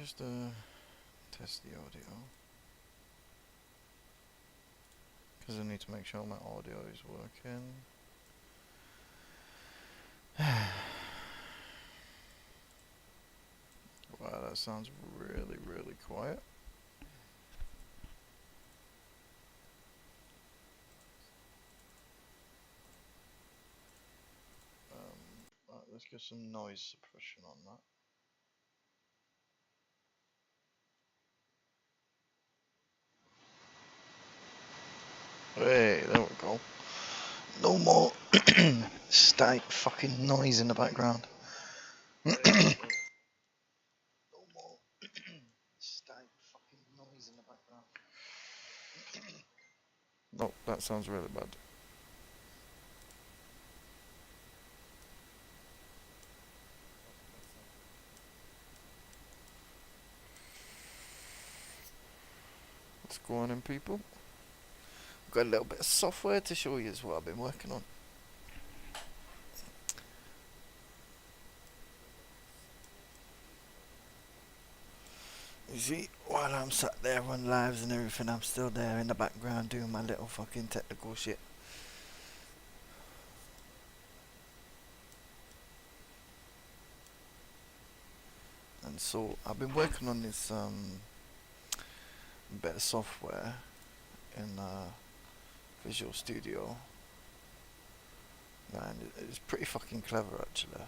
just test the audio, because I need to make sure my audio is working. Wow, that sounds really, really quiet. Right, let's get some noise suppression on that. Hey, there we go. No more static fucking noise in the background. No more static fucking noise in the background. No, that sounds really bad. What's going on, people? Got a little bit of software to show you as what I've been working on. You see, while I'm sat there on lives and everything, I'm still there in the background doing my little fucking technical shit. And so I've been working on this bit of software in Visual Studio, and it's pretty fucking clever actually.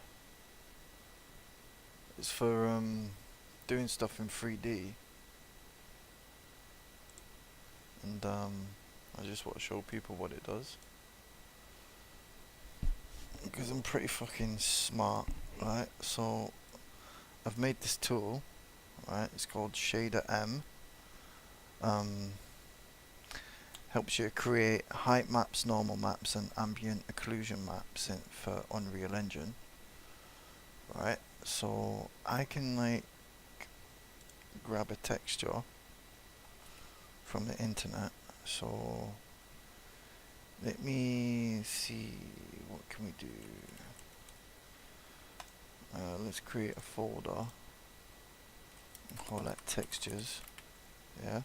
It's for doing stuff in 3D, and I just want to show people what it does, because I'm pretty fucking smart, right? So I've made this tool, right? It's called ShaderM. Helps you create height maps, normal maps, and ambient occlusion maps for Unreal Engine, right? So I can like grab a texture from the internet. So let me see, what can we do? Let's create a folder and call that textures. Yeah,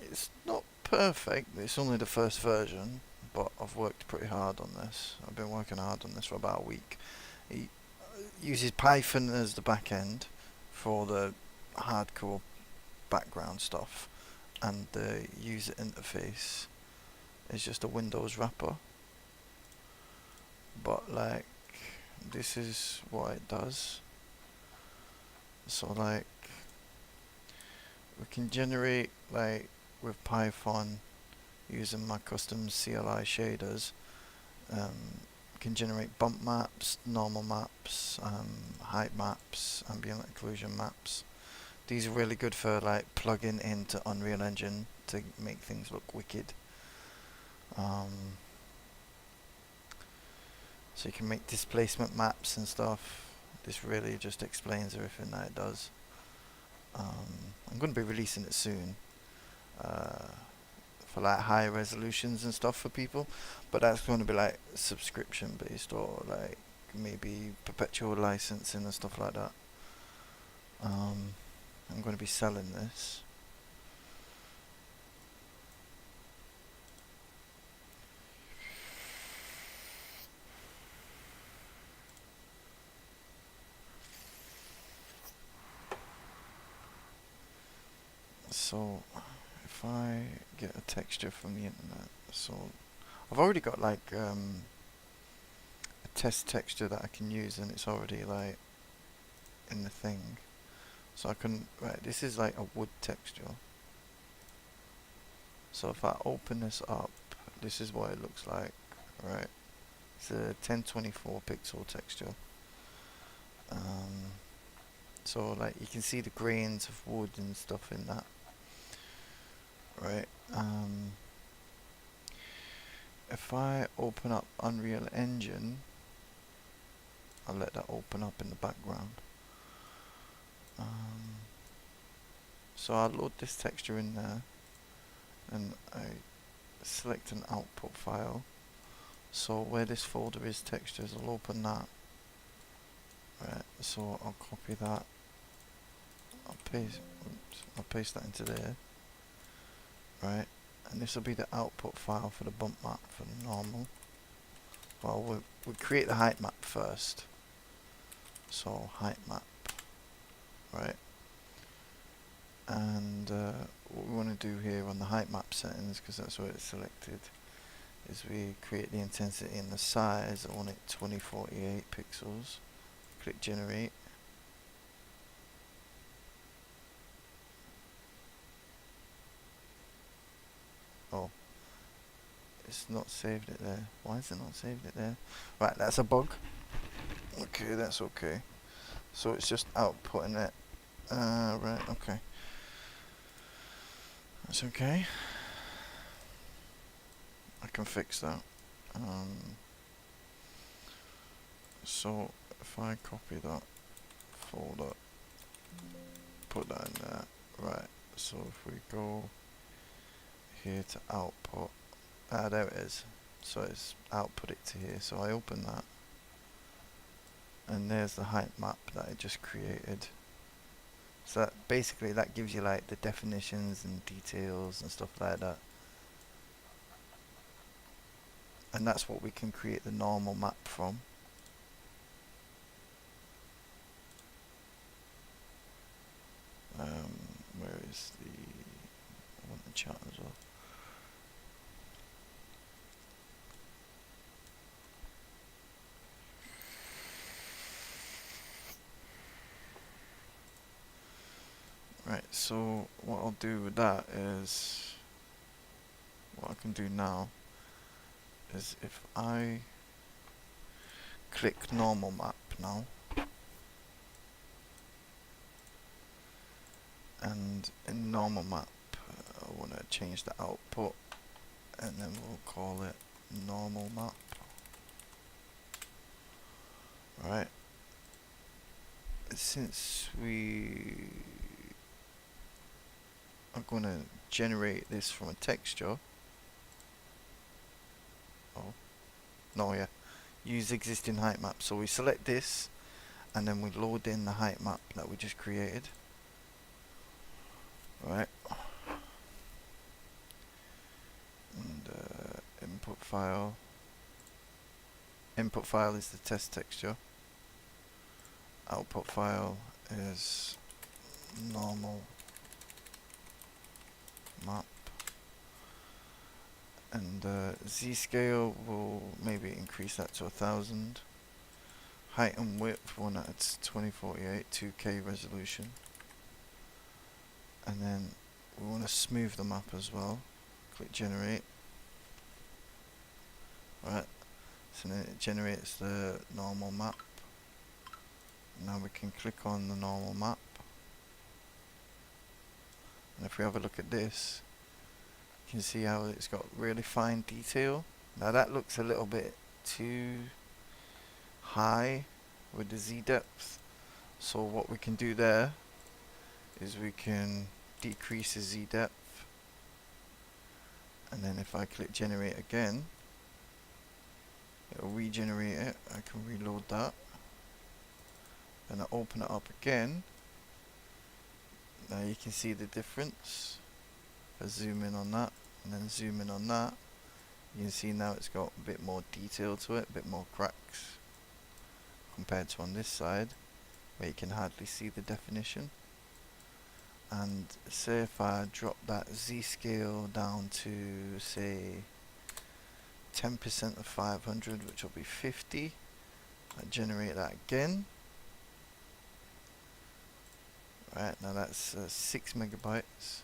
it's not perfect, it's only the first version, but I've worked pretty hard on this. I've been working hard on this for about a week. It uses Python as the back end for the hardcore background stuff, and the user interface is just a Windows wrapper. But like, this is what it does. So like, we can generate like with Python using my custom CLI shaders. Can generate bump maps, normal maps, height maps, ambient occlusion maps. These are really good for like plugging into Unreal Engine to make things look wicked. So you can make displacement maps and stuff. This really just explains everything that it does. I'm going to be releasing it soon for like higher resolutions and stuff for people, but that's going to be like subscription based, or like maybe perpetual licensing and stuff like that. I'm going to be selling this. So if I get a texture from the internet, so I've already got like a test texture that I can use, and it's already like in the thing. So I can, right, this is like a wood texture. So if I open this up, this is what it looks like, right? It's a 1024 pixel texture. So like you can see the grains of wood and stuff in that, right? If I open up Unreal Engine, I'll let that open up in the background. So I'll load this texture in there, and I select an output file. So where this folder is textures, I'll open that. Right, so I'll copy that I'll paste that into there, right? And this will be the output file for the bump map for the normal. Well, we'll create the height map first. So height map, right? And what we want to do here on the height map settings, because that's what it's selected, is we create the intensity and the size. I want it 2048 pixels. Click generate. Oh, it's not saved it there. Why is it not saved it there? Right, that's a bug. Okay, that's okay. So it's just outputting it. Right, okay. That's okay. I can fix that. So if I copy that folder, put that in there. Right, so if we go here to output, there it is. So it's output it to here. So I open that, and there's the height map that I just created. So that basically that gives you like the definitions and details and stuff like that. And that's what we can create the normal map from. Where is the, I want the chat as well. Right, so what I'll do with that is, what I can do now is if I click normal map now, and in normal map I want to change the output, and then we'll call it normal map. Right, since we are going to generate this from a texture, use existing height map. So we select this, and then we load in the height map that we just created. Right, and input file is the test texture, output file is normal map, and Z scale will maybe increase that to 1000. Height and width, one at 2048 2K resolution, and then we want to smooth the map as well. Click generate. Right, so then it generates the normal map. Now we can click on the normal map, and if we have a look at this, you can see how it's got really fine detail. Now that looks a little bit too high with the Z depth, so what we can do there is we can decrease the Z depth, and then if I click generate again, it'll regenerate it. I can reload that, and I open it up again. Now you can see the difference. If I zoom in on that and then zoom in on that, you can see now it's got a bit more detail to it, a bit more cracks compared to on this side where you can hardly see the definition. And say if I drop that Z scale down to say 10% of 500, which will be 50, I generate that again. Right, now that's 6 megabytes,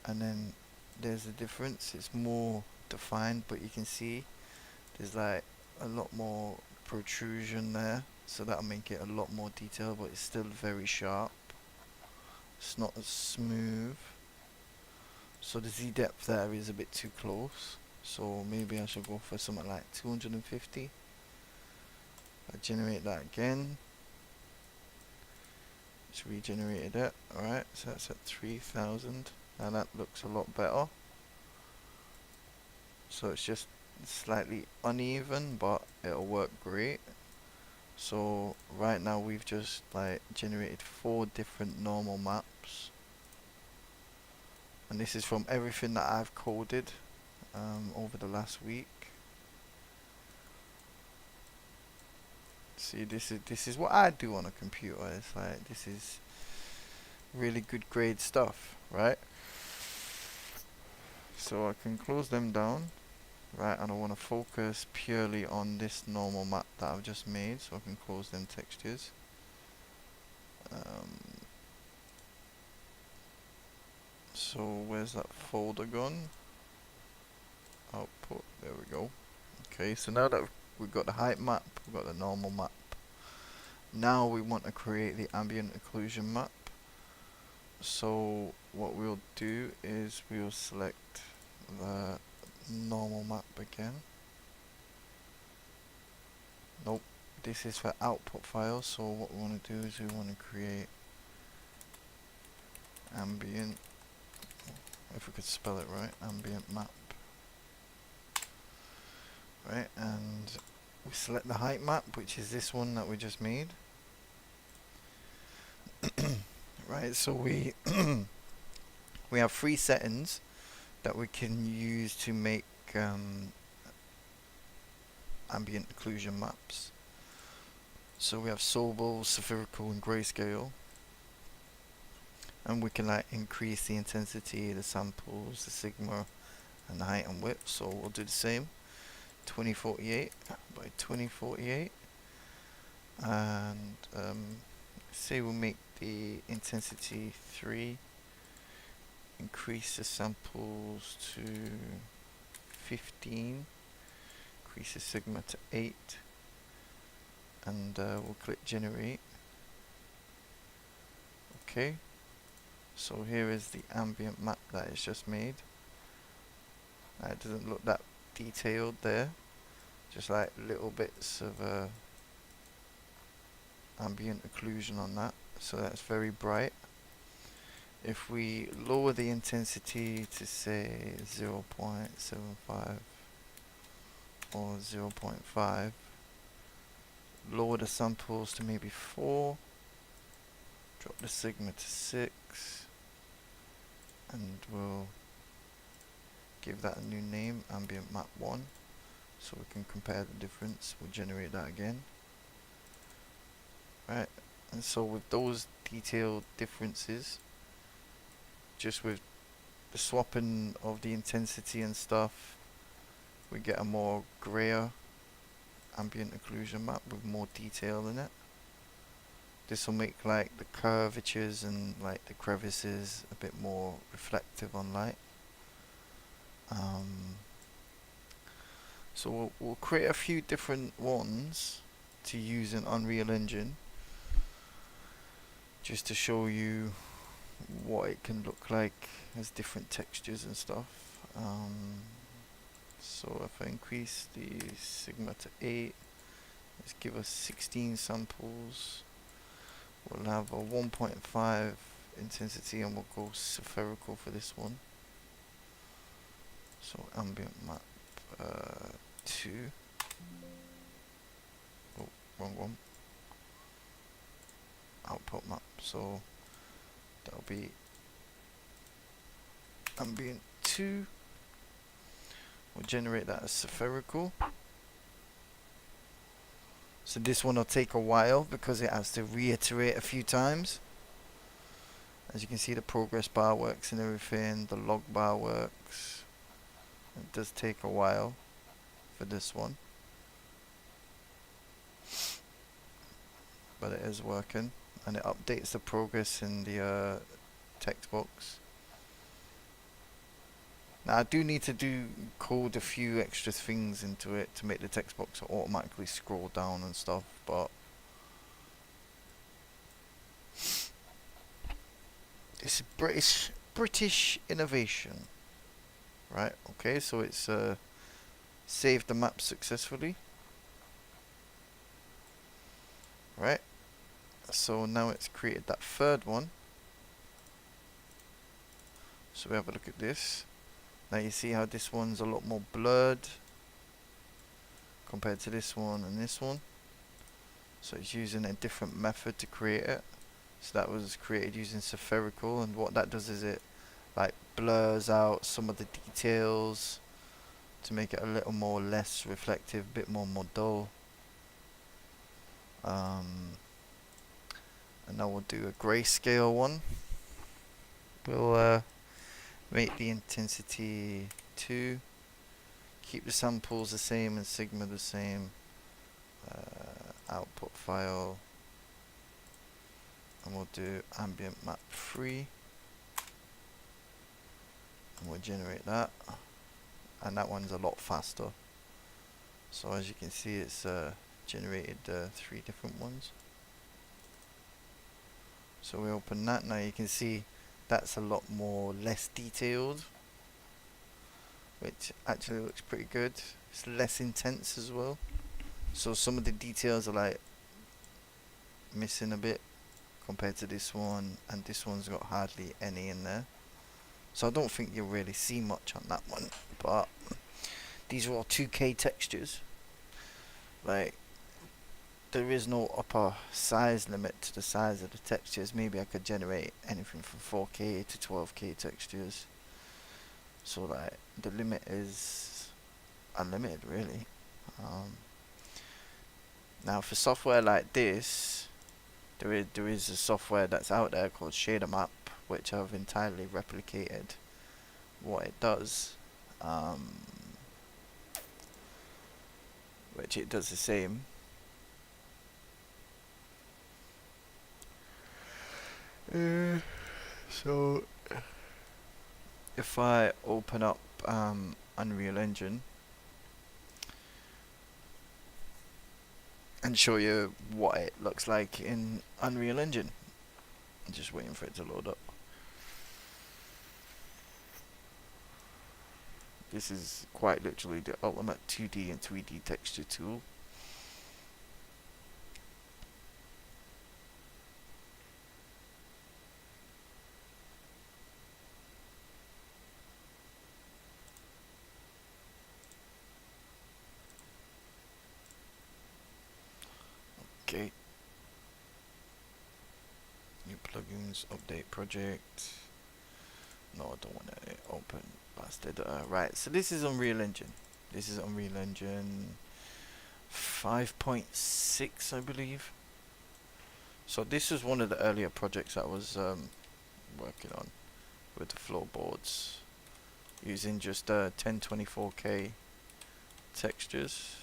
and then there's the difference. It's more defined, but you can see there's like a lot more protrusion there, so that'll make it a lot more detailed, but it's still very sharp. It's not as smooth, so the Z depth there is a bit too close, so maybe I should go for something like 250. I generate that again. It's regenerated it. Alright, so that's at 3000. Now that looks a lot better. So it's just slightly uneven, but it'll work great. So right now we've just like generated 4 different normal maps, and this is from everything that I've coded over the last week. See, this is what I do on a computer. It's like, this is really good grade stuff, right? So I can close them down, right? And I want to focus purely on this normal map that I've just made, so I can close them textures. So where's that folder gone? Output, there we go. Okay, so now that we've got the height map, we've got the normal map. Now we want to create the ambient occlusion map. So what we'll do is we'll select the normal map again. Nope, this is for output files. So what we want to do is we want to create ambient, if we could spell it right, ambient map. Right, and we select the height map, which is this one that we just made. Right, so we we have 3 settings that we can use to make ambient occlusion maps. So we have Sobel, spherical, and grayscale, and we can like increase the intensity, the samples, the sigma, and the height and width. So we'll do the same, 2048 by 2048, and say we'll make the intensity 3, increase the samples to 15, increase the sigma to 8, and we'll click generate. Okay, so here is the ambient map that is just made. It doesn't look that detailed there, just like little bits of ambient occlusion on that, so that's very bright. If we lower the intensity to say 0.75 or 0.5, lower the samples to maybe 4, drop the sigma to 6, and we'll give that a new name, ambient map 1, so we can compare the difference. We'll generate that again. Right, and so with those detailed differences, just with the swapping of the intensity and stuff, we get a more grayer ambient occlusion map with more detail in it. This will make like the curvatures and like the crevices a bit more reflective on light. So we'll create a few different ones to use in Unreal Engine, just to show you what it can look like as different textures and stuff. So if I increase the sigma to 8, let's give us 16 samples. We'll have a 1.5 intensity, and we'll go spherical for this one. So ambient map 2. Oh, wrong one. Output map. So that'll be ambient 2. We'll generate that as spherical. So this one will take a while because it has to reiterate a few times. As you can see, the progress bar works and everything, the log bar works. It does take a while for this one, but it is working, and it updates the progress in the text box. Now I do need to code a few extra things into it to make the text box automatically scroll down and stuff, but it's a British innovation, right? Okay, so it's saved the map successfully, right? So now it's created that third one. So we have a look at this. Now you see how this one's a lot more blurred compared to this one and this one. So it's using a different method to create it. So that was created using spherical, and what that does is it like blurs out some of the details to make it a little more less reflective, a bit more dull. And now we'll do a grayscale one. We'll make the intensity 2, keep the samples the same and sigma the same. Output file, and we'll do ambient map 3, and we'll generate that, and that one's a lot faster. So as you can see, it's generated 3 different ones. So we open that. Now you can see that's a lot more less detailed, which actually looks pretty good. It's less intense as well. So some of the details are like missing a bit compared to this one, and this one's got hardly any in there. So I don't think you'll really see much on that one. But these are all 2K textures. Like, there is no upper size limit to the size of the textures. Maybe I could generate anything from 4K to 12K textures. So like the limit is unlimited, really. Now for software like this, there is a software that's out there called ShaderM, which I've entirely replicated what it does, which it does the same. So if I open up Unreal Engine and show you what it looks like in Unreal Engine, I'm just waiting for it to load up. This is quite literally the ultimate 2D and 3D texture tool. Okay. New plugins, update project. No, I don't want to open bastard. Right, so this is Unreal Engine. This is Unreal Engine 5.6, I believe. So this is one of the earlier projects I was working on with the floorboards, using just 1024K textures.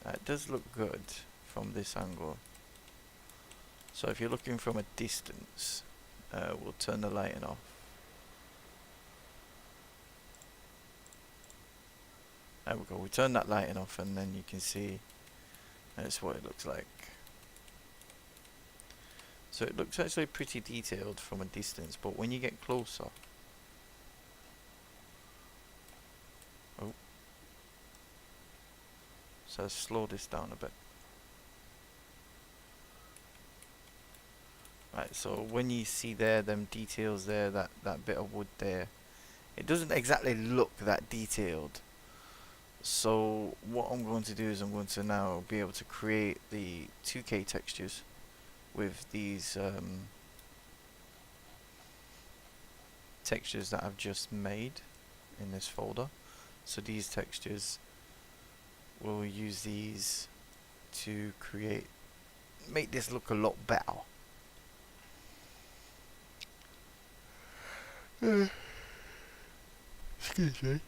It does look good from this angle. So if you're looking from a distance, we'll turn the lighting off. There we go, we turn that lighting off, and then you can see that's what it looks like. So it looks actually pretty detailed from a distance, but when you get closer, oh, so slow this down a bit. Right, so when you see there, them details there, that bit of wood there, it doesn't exactly look that detailed. So what I'm going to do is I'm going to now be able to create the 2K textures with these textures that I've just made in this folder. So these textures, we'll use these to make this look a lot better. Excuse me.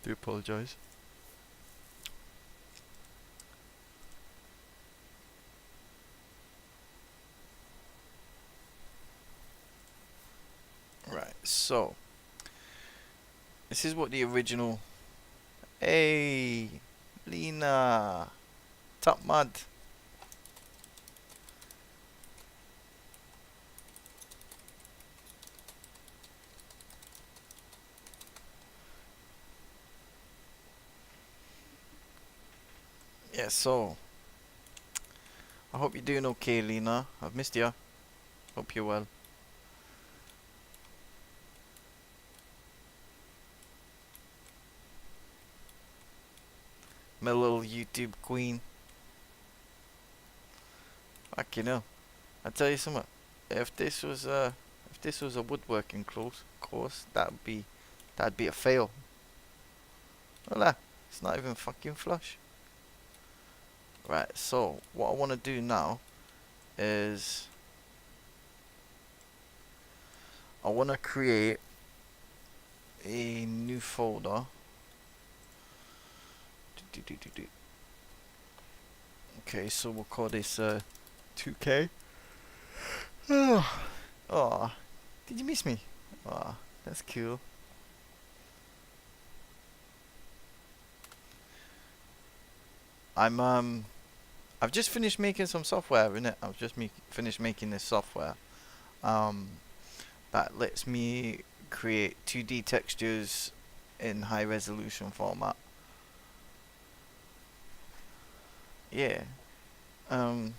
Do apologise. Right, so this is what the original. Hey, Lena, top mud. Yeah, so I hope you're doing okay, Lena. I've missed you. Hope you're well. My little YouTube queen. Fucking hell. I tell you something. If this was a woodworking course, that'd be a fail. Voila. It's not even fucking flush. Right, so what I want to do now is I want to create a new folder. Okay, so we'll call this 2K. Oh, did you miss me? Oh, that's cool. I've just finished making some software, innit? I've just finished making this software. Um, that lets me create 2D textures in high resolution format. Yeah. Um,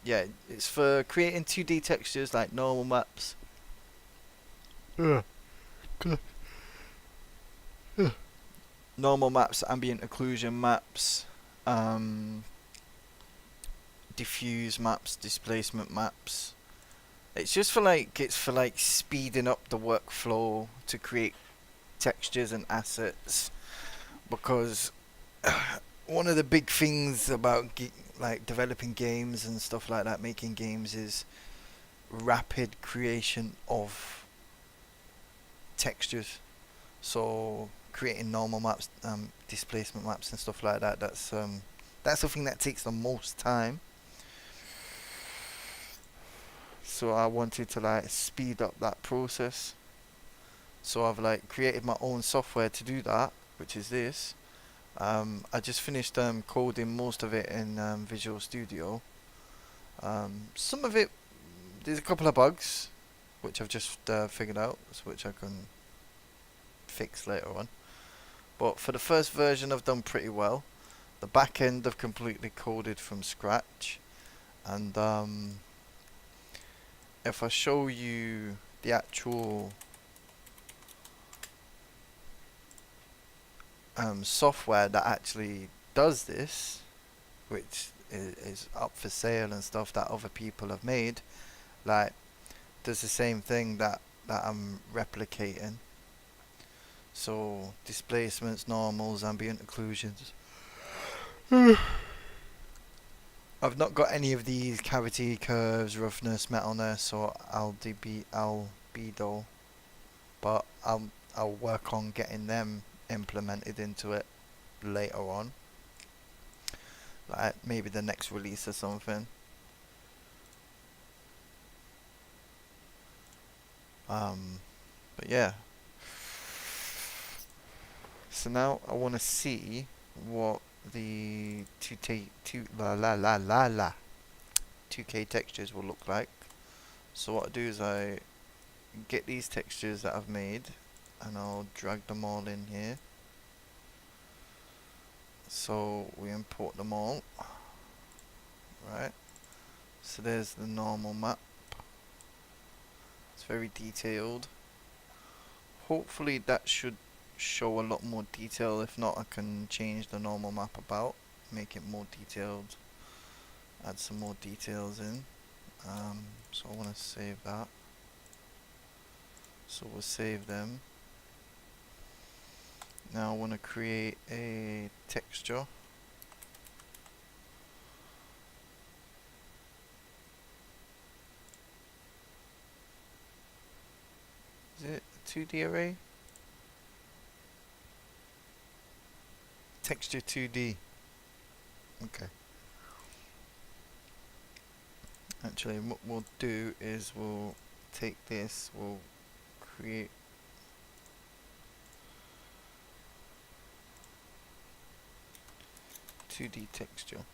yeah, it's for creating 2D textures like normal maps. Normal maps, ambient occlusion maps, diffuse maps, displacement maps. It's for like speeding up the workflow to create textures and assets, because one of the big things about like developing games and stuff like that, making games, is rapid creation of textures. So creating normal maps, displacement maps and stuff like that, that's the thing that takes the most time. So I wanted to like speed up that process. So I've like created my own software to do that, which is this. I just finished coding most of it in Visual Studio. Some of it, there's a couple of bugs, which I've just figured out, which I can fix later on. But for the first version, I've done pretty well. The back end, I've completely coded from scratch. And if I show you the actual software that actually does this, which is up for sale and stuff that other people have made, like does the same thing that I'm replicating. So displacements, normals, ambient occlusions. I've not got any of these cavity curves, roughness, metalness, or albedo, but I'll work on getting them implemented into it later on, like maybe the next release or something. But yeah. So now I want to see what the 2K textures will look like. So what I do is I get these textures that I've made and I'll drag them all in here. So we import them all. Right. So there's the normal map. It's very detailed. Hopefully that should show a lot more detail. If not, I can change the normal map about, make it more detailed, add some more details in. So I want to save that. So we'll save them. Now I want to create a texture. Is it a 2D array? Texture 2D. Okay. Actually, what we'll do is we'll take this, we'll create (2D) texture.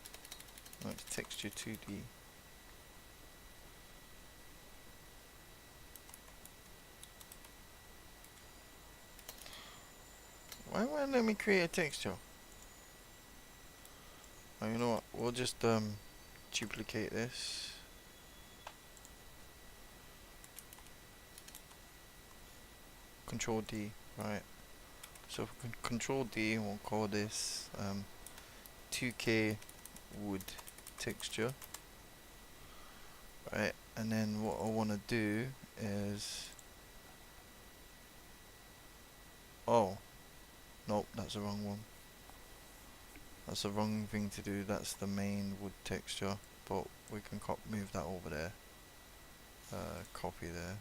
No, it's texture 2D. Why won't it let me create a texture? Oh, you know what? We'll just duplicate this. Control D, right? So if we can Control D, we'll call this 2K wood texture. Right, and then what I want to do is, oh, nope, that's the wrong one. That's the wrong thing to do. That's the main wood texture, but we can move that over there. Copy there.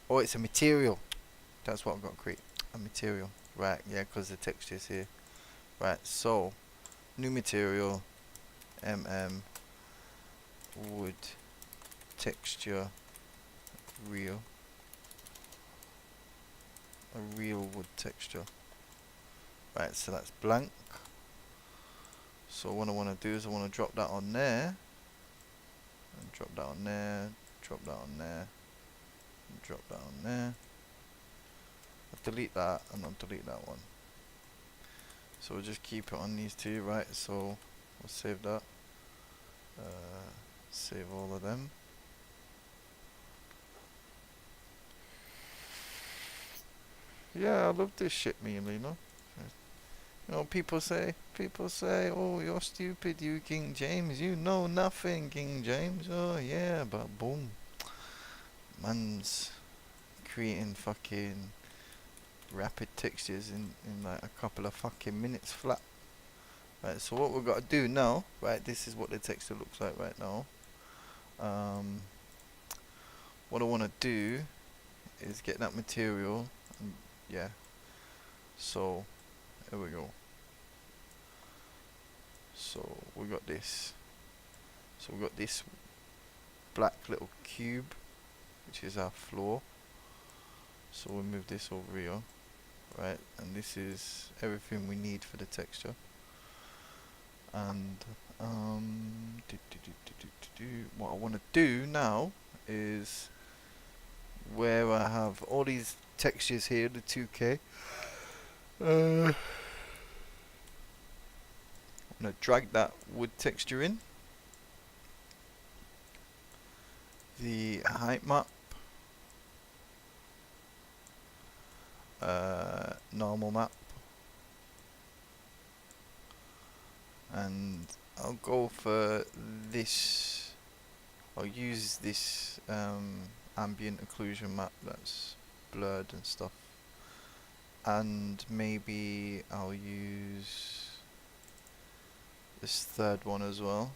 Oh, it's a material. That's what I've got to create. A material. Right, yeah, because the texture is here. Right, so new material, wood texture real. A real wood texture. Right, so that's blank. So what I want to do is I want to drop that on there, and drop that on there, drop that on there, and drop that on there. I'll delete that and I'll delete that one. So we'll just keep it on these two, right? So we'll save that. Save all of them. Yeah, I love this shit meme, you know. You know, people say, oh, you're stupid, you King James. You know nothing, King James. Oh, yeah, but boom. Man's creating fucking rapid textures in like a couple of fucking minutes flat. Right, so what we've got to do now, right, this is what the texture looks like right now. What I want to do is get that material, and yeah. So, here we go. So we got this. So we got this black little cube, which is our floor. So we'll move this over here, right? And this is everything we need for the texture. And what I want to do now is where I have all these textures here, the 2K. I'm gonna drag that wood texture in, the height map, normal map, and I'll go for this. I'll use this ambient occlusion map that's blurred and stuff, and maybe I'll use this third one as well.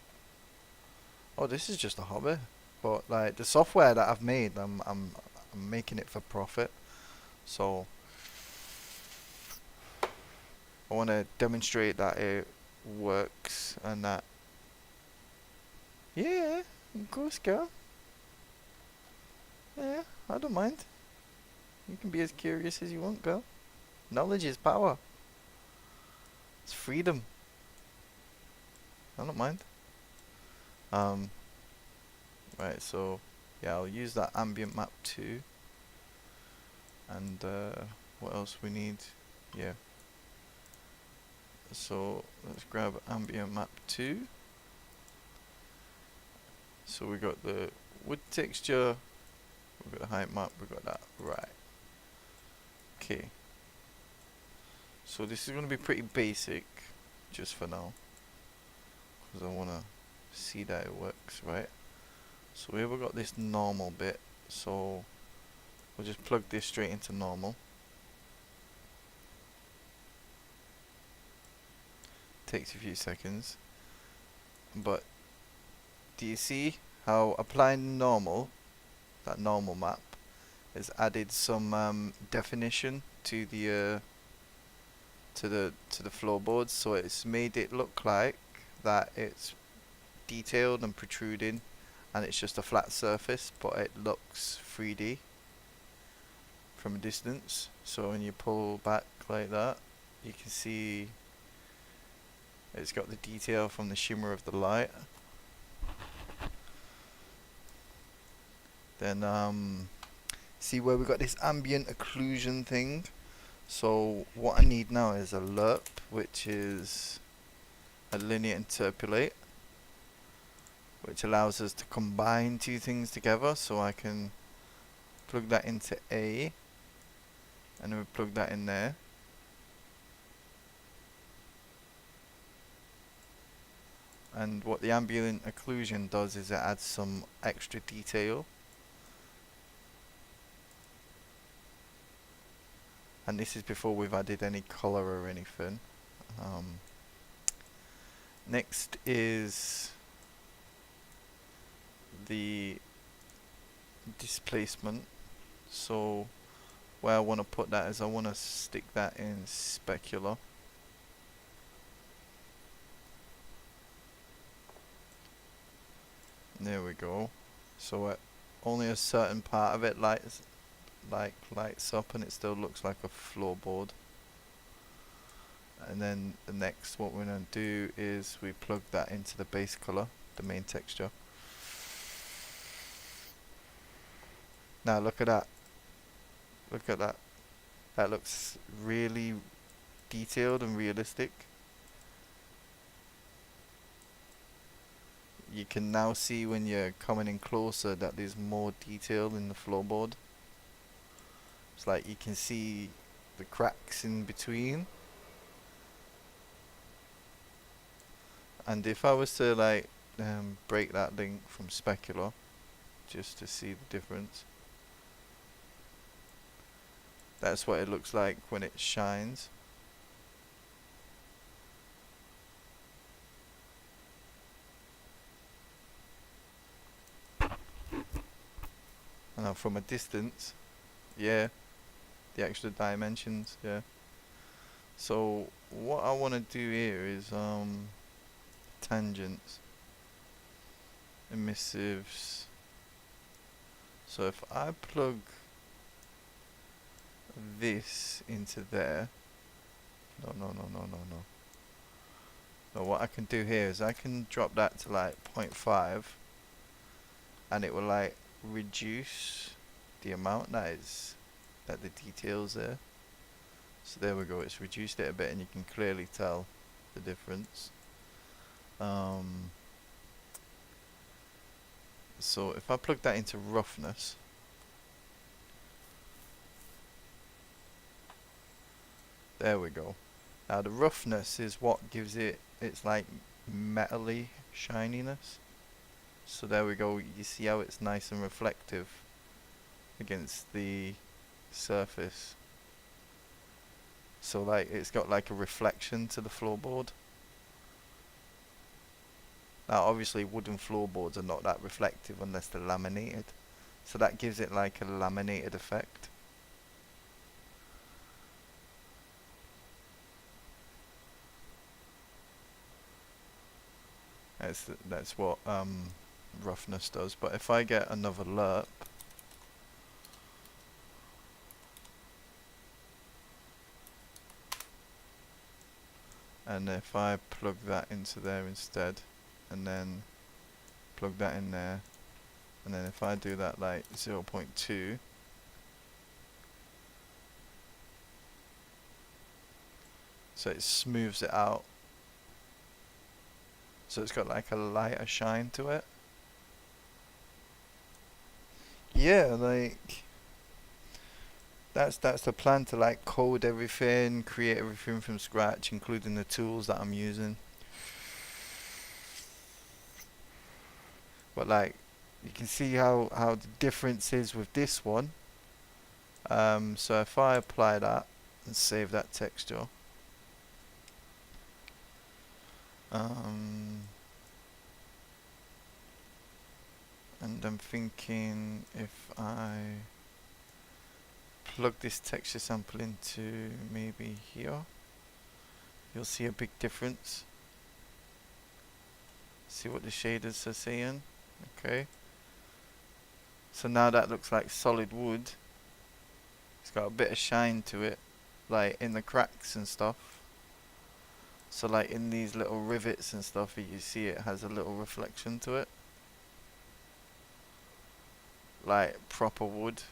Oh, this is just a hobby, but like the software that I've made, I'm making it for profit, so I want to demonstrate that it works and that. Yeah, of course, girl. Yeah, I don't mind. You can be as curious as you want, girl. Knowledge is power. It's freedom. I don't mind. Right, so yeah, I'll use that ambient map too. And what else we need? Yeah. So let's grab ambient map 2. So we got the wood texture, we got the height map, we got that. Right. Okay. So this is going to be pretty basic, just for now, because I want to see that it works, right? So here we got this normal bit, so we'll just plug this straight into normal. Takes a few seconds, but do you see how applying normal, that normal map, has added some definition to the floorboards, so it's made it look like that it's detailed and protruding and it's just a flat surface, but it looks 3D from a distance. So when you pull back like that, you can see it's got the detail from the shimmer of the light. Then see where we got this ambient occlusion thing. So what I need now is a lerp, which is a linear interpolate, which allows us to combine two things together. So I can plug that into A, and then we plug that in there. and what the ambient occlusion does is it adds some extra detail. And this is before we've added any color or anything. Next is the displacement. So where I want to put that is I want to stick that in specular. There we go. So only a certain part of it lights up, and it still looks like a floorboard. And then the next, what we're going to do is we plug that into the base color, the main texture. Now look at that. Look at that. That looks really detailed and realistic. You can now see when you're coming in closer that there's more detail in the floorboard. It's like you can see the cracks in between. And if I was to like break that link from specular just to see the difference, that's what it looks like when it shines. And now from a distance, yeah, the extra dimensions, yeah. So what I want to do here is tangents, emissives. So if I plug this into there, no, what I can do here is I can drop that to like 0.5, and it will like reduce the amount that the details there. So there we go, it's reduced it a bit and you can clearly tell the difference. So if I plug that into roughness, there we go. Now the roughness is what gives it its like metally shininess. So there we go, you see how it's nice and reflective against the surface. So like it's got like a reflection to the floorboard. Now obviously wooden floorboards are not that reflective unless they're laminated. So that gives it like a laminated effect. That's what roughness does. But if I get another lerp, and if I plug that into there instead, and then plug that in there, and then if I do that like 0.2, so it smooths it out, so it's got like a lighter shine to it. Yeah, like that's the plan, to like code everything, create everything from scratch, including the tools that I'm using. But like you can see how the difference is with this one. So if I apply that and save that texture, and I'm thinking if I plug this texture sample into maybe here, you'll see a big difference. See what the shaders are saying? Okay. So now that looks like solid wood. It's got a bit of shine to it, like in the cracks and stuff. So like in these little rivets and stuff, you see it has a little reflection to it, like proper wood.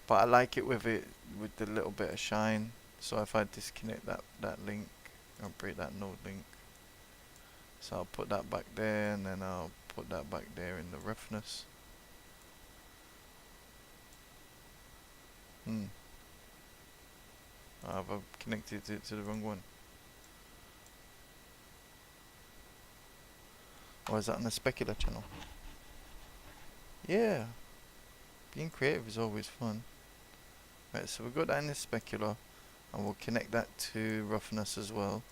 But I like it with the little bit of shine. So if I disconnect that link, I'll break that node link. So I'll put that back there, and then I'll put that back there in the roughness. I'll have have I connected it to the wrong one? Or is that on the specular channel? Yeah. Being creative is always fun. Right, so we've got that in the specular, and we'll connect that to roughness as well.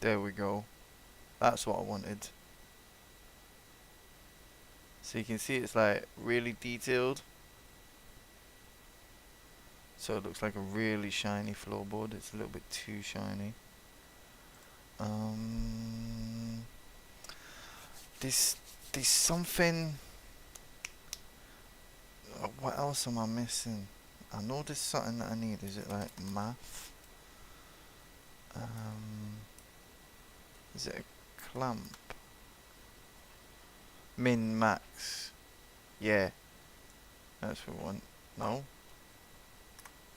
There we go. That's what I wanted. So you can see it's like really detailed. So it looks like a really shiny floorboard. It's a little bit too shiny. There's something. What else am I missing? I know there's something that I need. Is it like math? Is it a clamp? Min max. Yeah. That's what I want. No?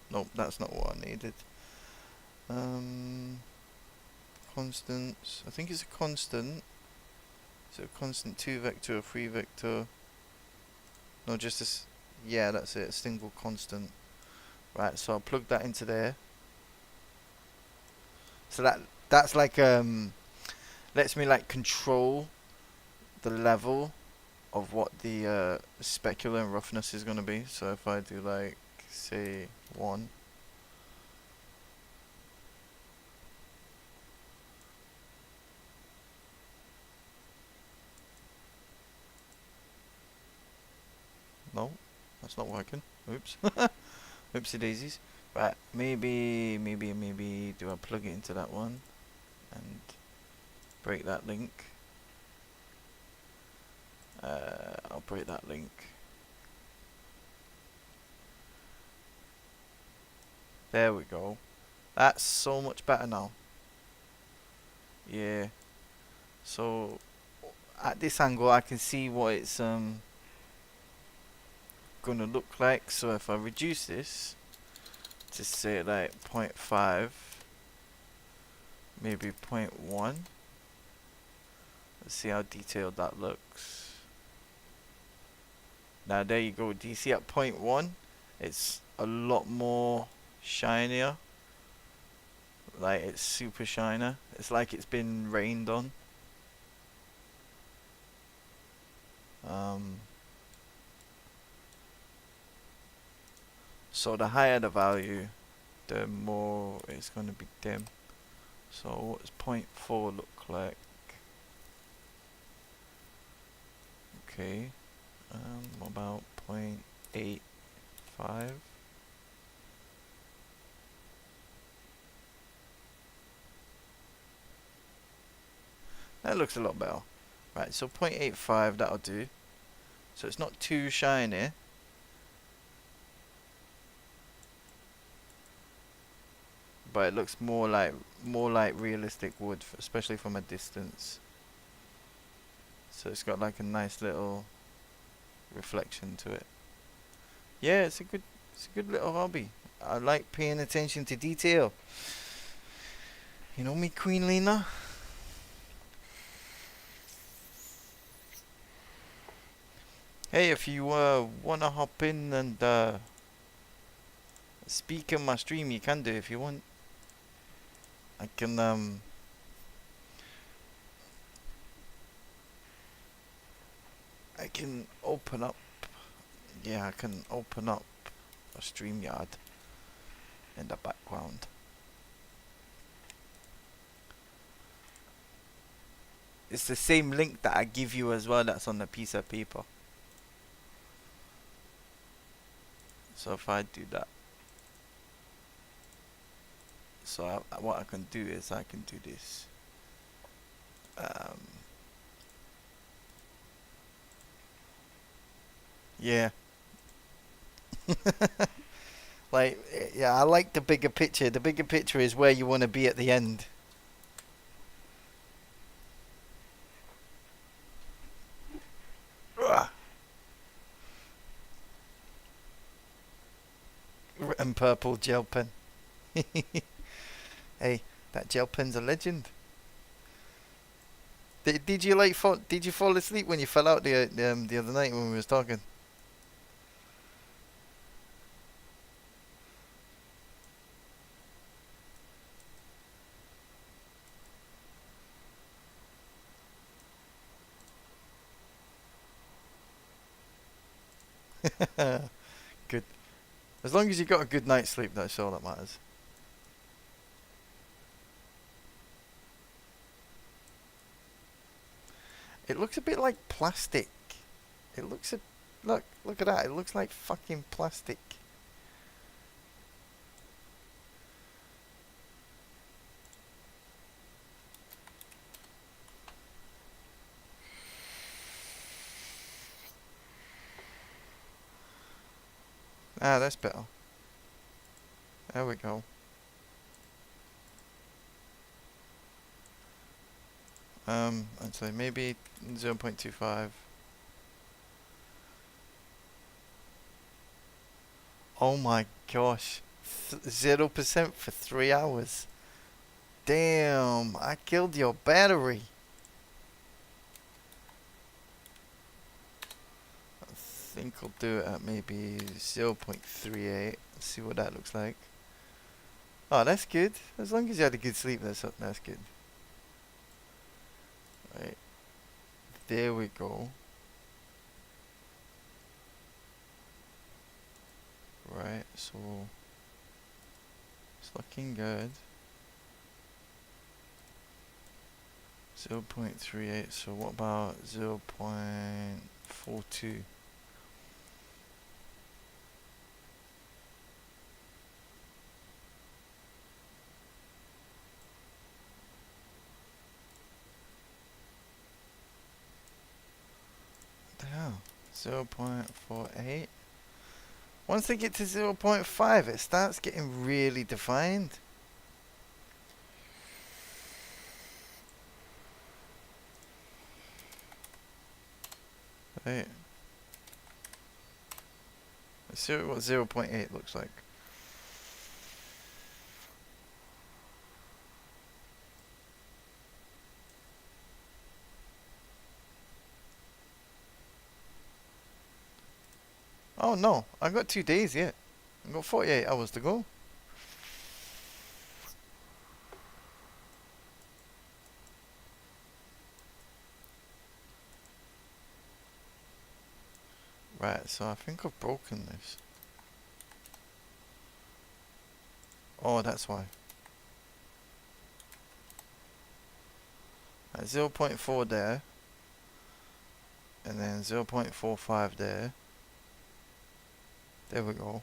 Nope, that's not what I needed. Constants. I think it's a constant. Is it a constant 2 vector or 3 vector? No, just this. Yeah, that's it. A single constant. Right, so I'll plug that into there. So that's like lets me like control the level of what the specular and roughness is gonna be. So if I do like say 1. No, that's not working. Oops. Oopsie daisies. Right, maybe do I plug it into that one and break that link? I'll break that link. There we go. That's so much better now. Yeah. So at this angle I can see what it's gonna look like. So if I reduce this to say like 0.5, maybe 0.1, let's see how detailed that looks. Now there you go. Do you see at 0.1 it's a lot more shinier? Like it's super shiner. It's like it's been rained on. So the higher the value, the more it's going to be dim. So what does 0.4 look like? Okay, about 0.85. That looks a lot better. Right, so 0.85, that'll do. So it's not too shiny. But it looks more like realistic wood, especially from a distance. So it's got like a nice little reflection to it. Yeah, it's a good little hobby. I like paying attention to detail. You know me, Queen Lena? Hey, if you wanna hop in and speak in my stream, you can do if you want. I can open up. Yeah, I can open up a StreamYard in the background. It's the same link that I give you as well. That's on the piece of paper. So if I do that, so what I can do is I can do this. Yeah. Like, yeah, I like the bigger picture. The bigger picture is where you want to be at the end. And purple gel pen. Hey, that gel pen's a legend. Did you fall asleep when you fell out the other night when we was talking? Good. As long as you got a good night's sleep, that's all that matters. It looks a bit like plastic. It looks a look at that. It looks like fucking plastic. Ah, that's better. There we go. I'd say maybe 0.25. Oh my gosh. 0% for 3 hours. Damn, I killed your battery. I think I'll do it at maybe 0.38. Let's see what that looks like. Oh, that's good. As long as you had a good sleep, that's good. Right. There we go. Right, so it's looking good. 0.38, so what about 0.42? What the hell? 0.48? Once they get to 0.5, it starts getting really defined. Right. Let's see what 0.8 looks like. Oh no, I've got 2 days yet. I've got 48 hours to go. Right, so I think I've broken this. Oh, that's why. At 0.4 there. And then 0.45 there. There we go.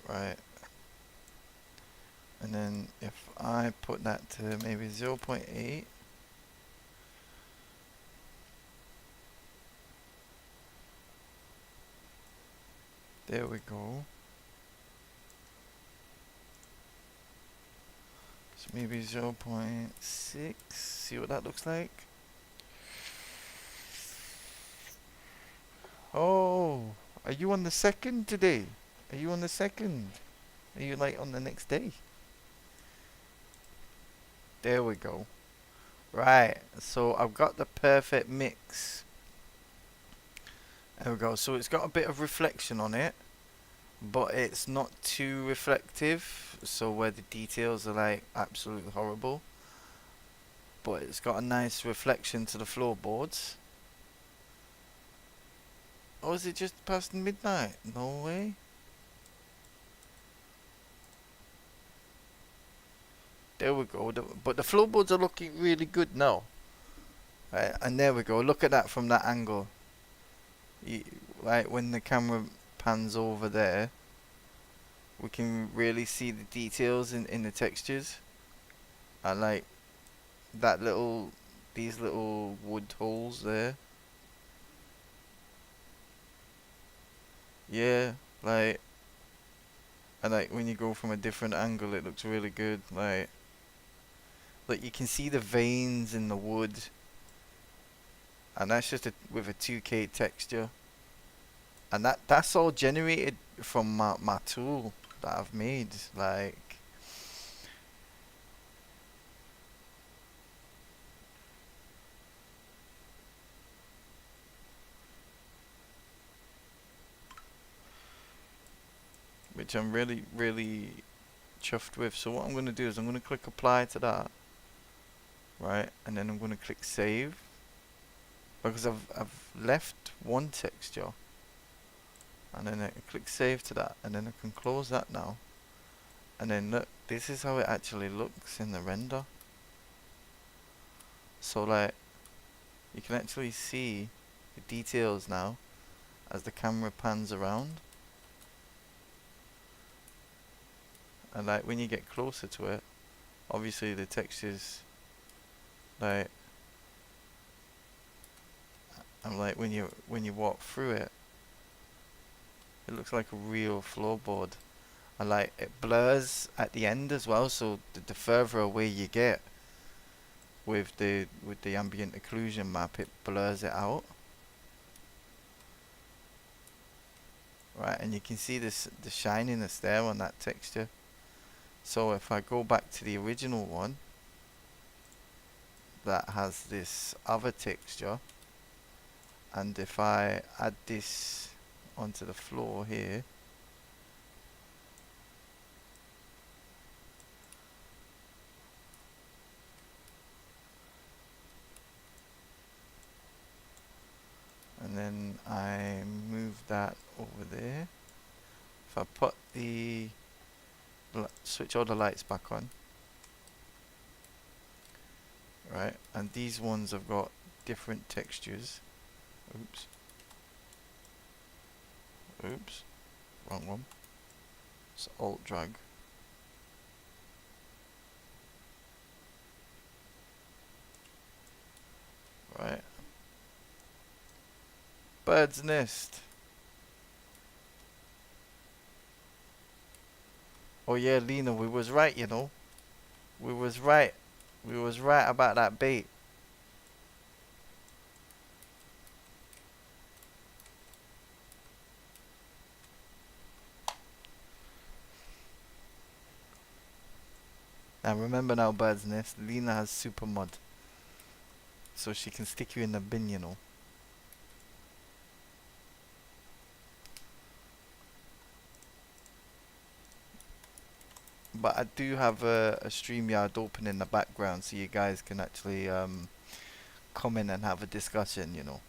Right. And then if I put that to maybe 0.8. There we go. So maybe 0.6. See what that looks like. Oh, are you on the 2nd today? Are you on the 2nd? Are you like on the next day? There we go. Right, so I've got the perfect mix. There we go. So it's got a bit of reflection on it, but it's not too reflective. So where the details are like absolutely horrible, but it's got a nice reflection to the floorboards. Oh, is it just past midnight? No way. There we go. But the floorboards are looking really good now. Right, and there we go. Look at that from that angle. Right, when the camera pans over there, we can really see the details in the textures. I like that these little wood holes there. Yeah, like, and like when you go from a different angle, it looks really good. Like you can see the veins in the wood, and that's just with a 2K texture, and that's all generated from my tool that I've made. Like, which I'm really, really chuffed with. So what I'm going to do is I'm going to click apply to that, right? And then I'm going to click save. because I've left one texture, and then I can click save to that, and then I can close that now, and then look, this is how it actually looks in the render. So like, you can actually see the details now as the camera pans around, and like when you get closer to it, obviously the textures, like, and like when you walk through it, it looks like a real floorboard. And like it blurs at the end as well, so the further away you get with the ambient occlusion map, it blurs it out. Right, and you can see this the shininess there on that texture. So if I go back to the original one that has this other texture, and if I add this onto the floor here, and then I move that over there, if I put the switch all the lights back on, right, and these ones have got different textures. Oops, wrong one. It's alt drag. Right, bird's nest. Oh yeah, Lena, we was right, you know. We was right. We was right about that bait. Now remember now, bird's nest, Lena has super mod, so she can stick you in the bin, you know. But I do have a StreamYard open in the background, so you guys can actually come in and have a discussion, you know.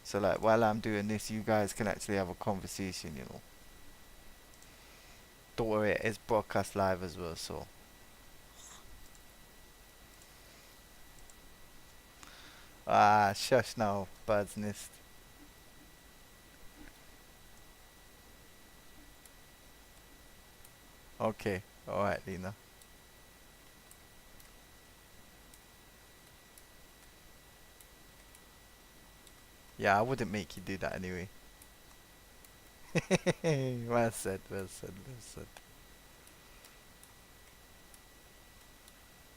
So like while I'm doing this, you guys can actually have a conversation, you know. Don't worry, it is broadcast live as well, so. Ah, shush now, bird's nest. Okay, alright, Lena. Yeah, I wouldn't make you do that anyway. Well said, well said, well said.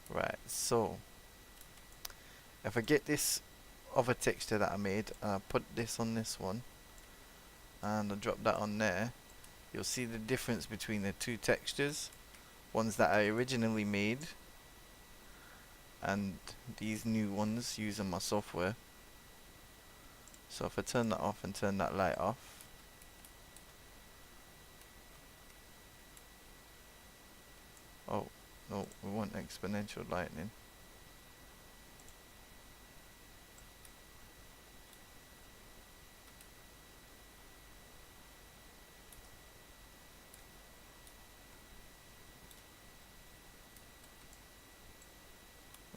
Right, so if I get this other texture that I made and I put this on this one and I drop that on there, you'll see the difference between the two textures, ones that I originally made and these new ones using my software. So if I turn that off and turn that light off, oh no, we want exponential lightning.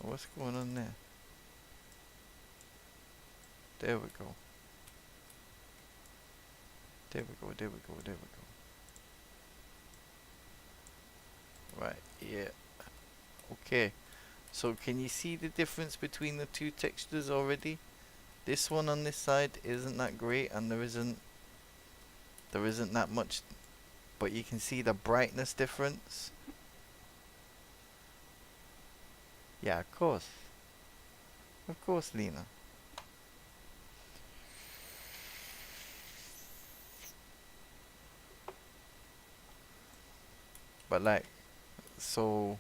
What's going on there? There we go. There we go, there we go, there we go. Right, yeah. Okay. So can you see the difference between the two textures already? This one on this side isn't that great, and there isn't that much, but you can see the brightness difference. Yeah, of course. Of course, Lena. But like, so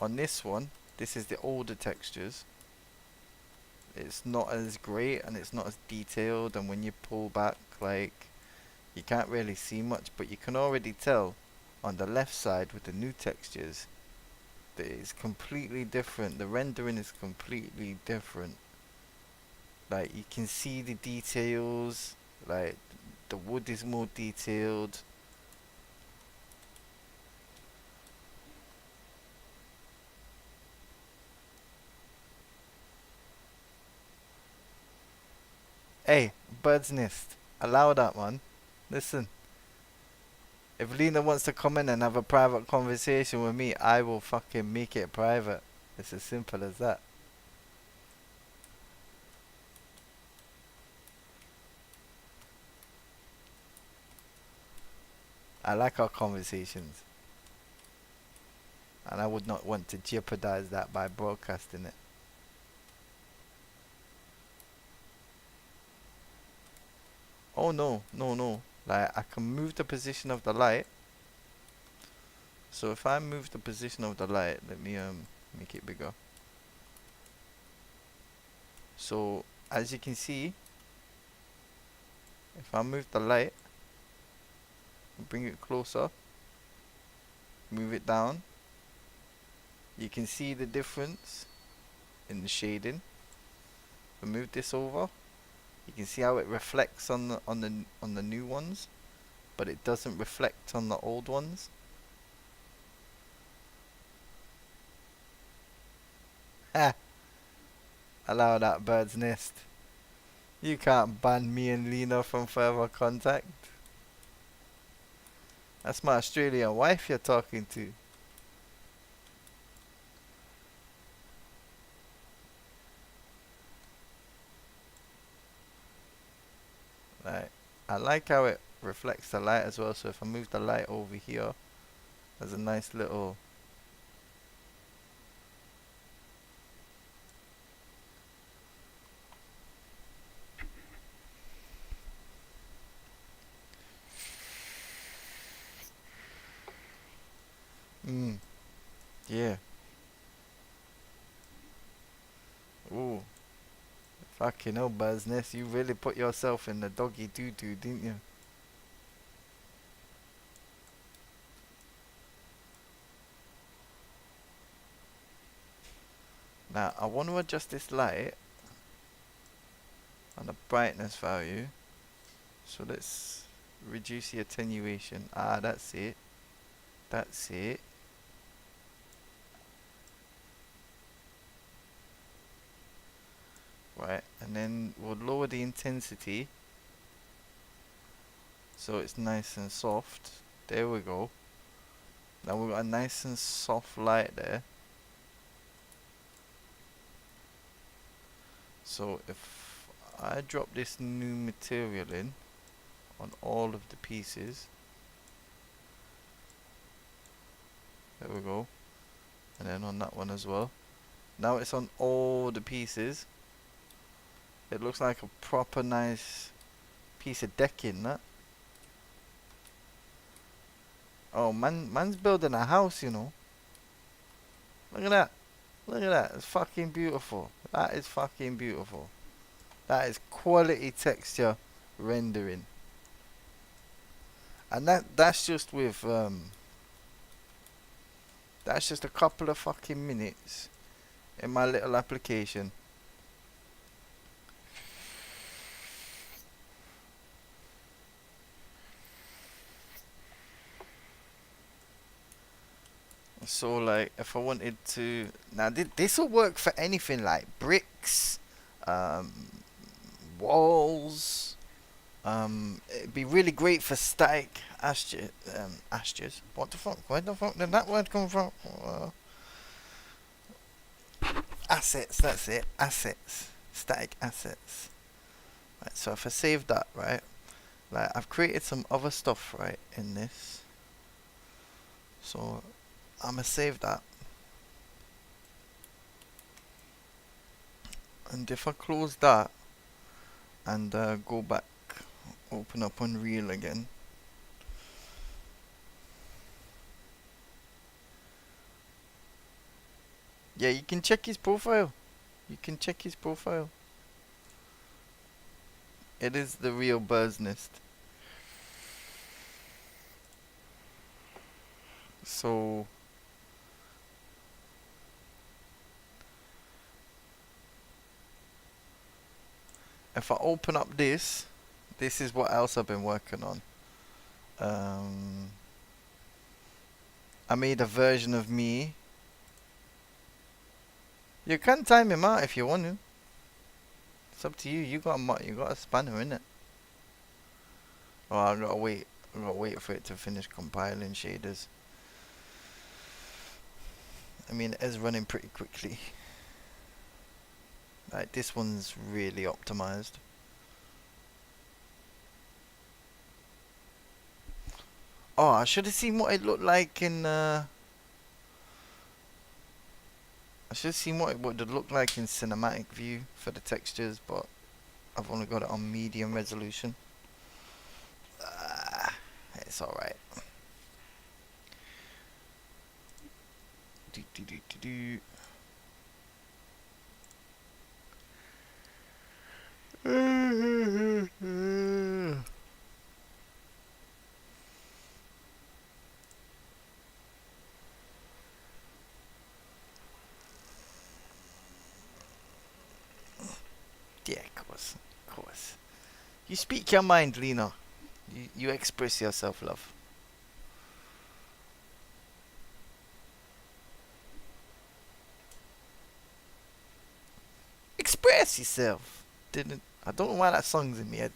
on this one, this is the older textures. It's not as great and it's not as detailed, and when you pull back, like, you can't really see much, but you can already tell on the left side with the new textures It's completely different. The rendering is completely different. Like you can see the details. Like the wood is more detailed. Hey, bird's nest. Allow that, man. Listen. If Lena wants to come in and have a private conversation with me, I will fucking make it private. It's as simple as that. I like our conversations. And I would not want to jeopardize that by broadcasting it. Oh no, no, no. Like I can move the position of the light. So if I move the position of the light, let me make it bigger. So as you can see, if I move the light, bring it closer, move it down, you can see the difference in the shading. If I move this over, you can see how it reflects on the new ones, but it doesn't reflect on the old ones. Ha! Allow that, bird's nest. You can't ban me and Lena from further contact. That's my Australian wife you're talking to. Like, I like how it reflects the light as well. So if I move the light over here, there's a nice little. Yeah. Ooh. Fucking hell, Business. You really put yourself in the doggy doo-doo, didn't you? Now, I want to adjust this light on the brightness value. So let's reduce the attenuation. Ah, that's it. That's it. Right, and then we'll lower the intensity so it's nice and soft. There we go. Now we've got a nice and soft light there. So if I drop this new material in on all of the pieces, there we go, and then on that one as well. Now it's on all the pieces. It looks like a proper nice piece of decking, that. Oh man, man's building a house, you know. Look at that. Look at that. It's fucking beautiful. That is fucking beautiful. That is quality texture rendering. And that's just with that's just a couple of fucking minutes in my little application. So like if I wanted to now this will work for anything like bricks, um, walls. It'd be really great for static astures. What the fuck? Where the fuck did that word come from? Assets. That's it. Assets. Static assets. Right. So if I save that, right, like I've created some other stuff right in this. So I'ma save that. And if I close that and go back, open up Unreal again. Yeah, you can check his profile. You can check his profile. It is the real bird's nest. So if I open up this is what else I've been working on. I made a version of me. You can time him out if you want to. It's up to you. You got a spanner in it. Oh, I gotta wait. I gotta wait for it to finish compiling shaders. I mean, it is running pretty quickly. Like, this one's really optimized. Oh, I should have seen what it looked like in I should have seen what it would look like in cinematic view for the textures, but I've only got it on medium resolution. It's alright. Yeah, of course, of course. You speak your mind, Lena. You express yourself, love. Express yourself. I don't know why that song's in my head.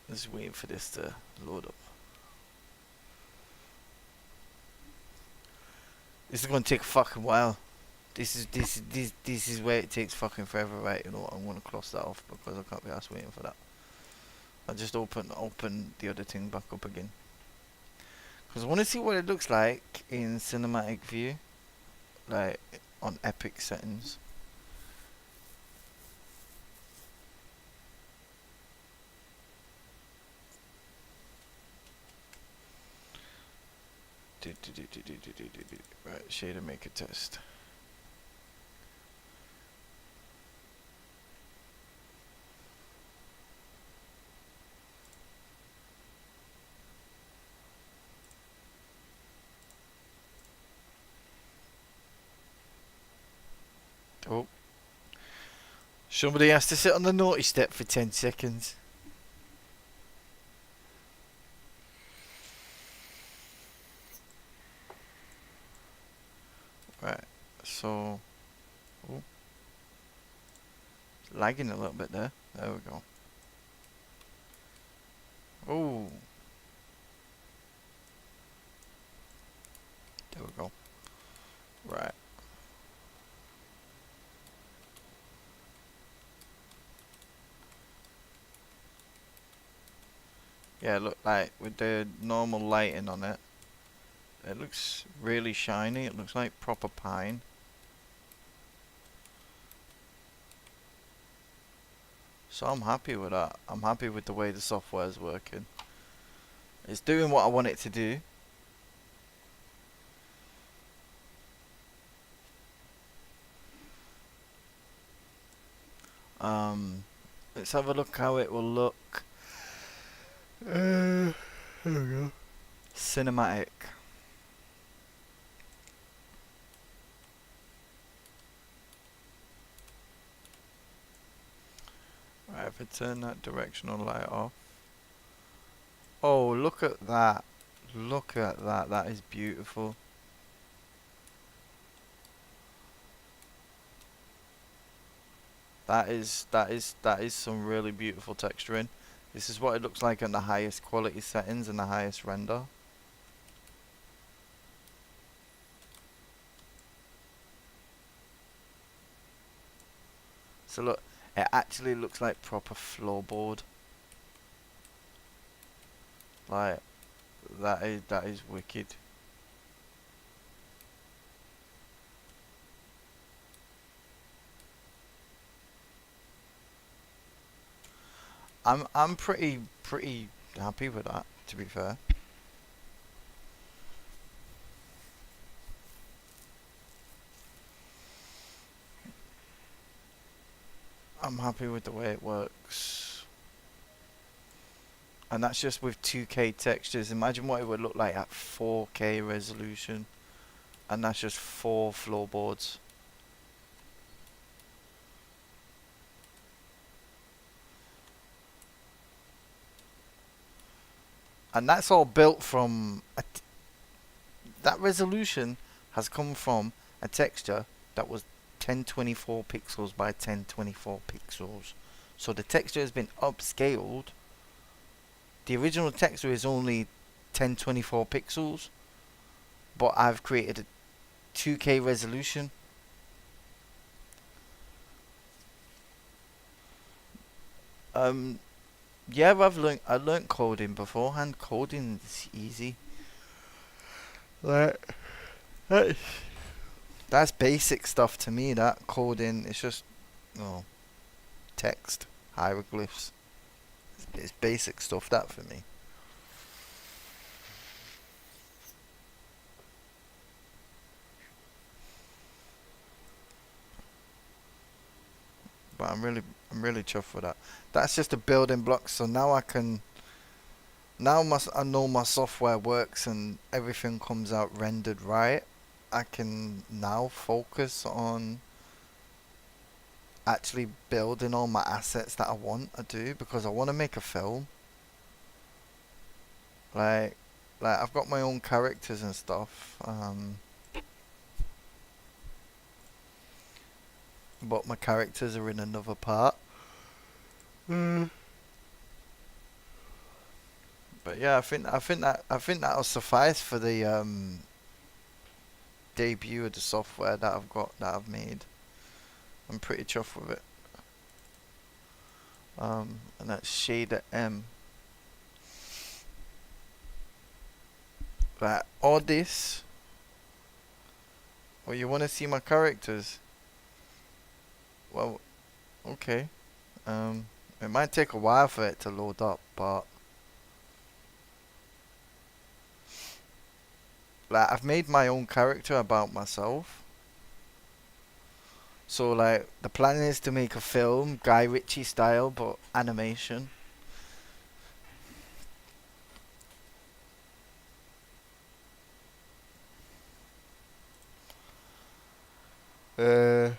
Just waiting for this to load up. This is gonna take a fucking while. This is where it takes fucking forever, right? You know what? I'm gonna cross that off because I can't be asked waiting for that. I'll just open the other thing back up again. Because I want to see what it looks like in cinematic view. Like, on epic settings. Right, shader maker test. Oh. Somebody has to sit on the naughty step for 10 seconds. Right, so... Oh. Lagging a little bit there. There we go. Oh. There we go. Right. Yeah, look, like with the normal lighting on it, it looks really shiny. It looks like proper pine. So I'm happy with that. I'm happy with the way the software is working. It's doing what I want it to do. Let's have a look how it will look. There we go. Cinematic. Right, if I turn that directional light off. Oh, look at that. Look at that. That is beautiful. That is some really beautiful texturing. This is what it looks like on the highest quality settings and the highest render. So look, it actually looks like proper floorboard. Like, that is wicked. I'm pretty happy with that, to be fair. I'm happy with the way it works. And that's just with 2K textures. Imagine what it would look like at 4K resolution. And that's just 4 floorboards. And that's all built from that resolution has come from a texture that was 1024 pixels by 1024 pixels. So the texture has been upscaled. The original texture is only 1024 pixels, but I've created a 2K resolution. Yeah, I learned coding beforehand. Coding is easy. Like, that's basic stuff to me. That coding, it's just, oh, text, hieroglyphs. It's basic stuff, that for me. But I'm really chuffed with that. That's just a building block. So now I know my software works and everything comes out rendered right. I can now focus on actually building all my assets that I want to do, because I want to make a film. Like, I've got my own characters and stuff. But my characters are in another part. But yeah, I think that'll suffice for the debut of the software that I've made. I'm pretty chuffed with it. And that's ShaderM. Right, all this. Oh, you want to see my characters? Well, okay. It might take a while for it to load up, but like, I've made my own character about myself. So like, the plan is to make a film, Guy Ritchie style, but animation. Uh,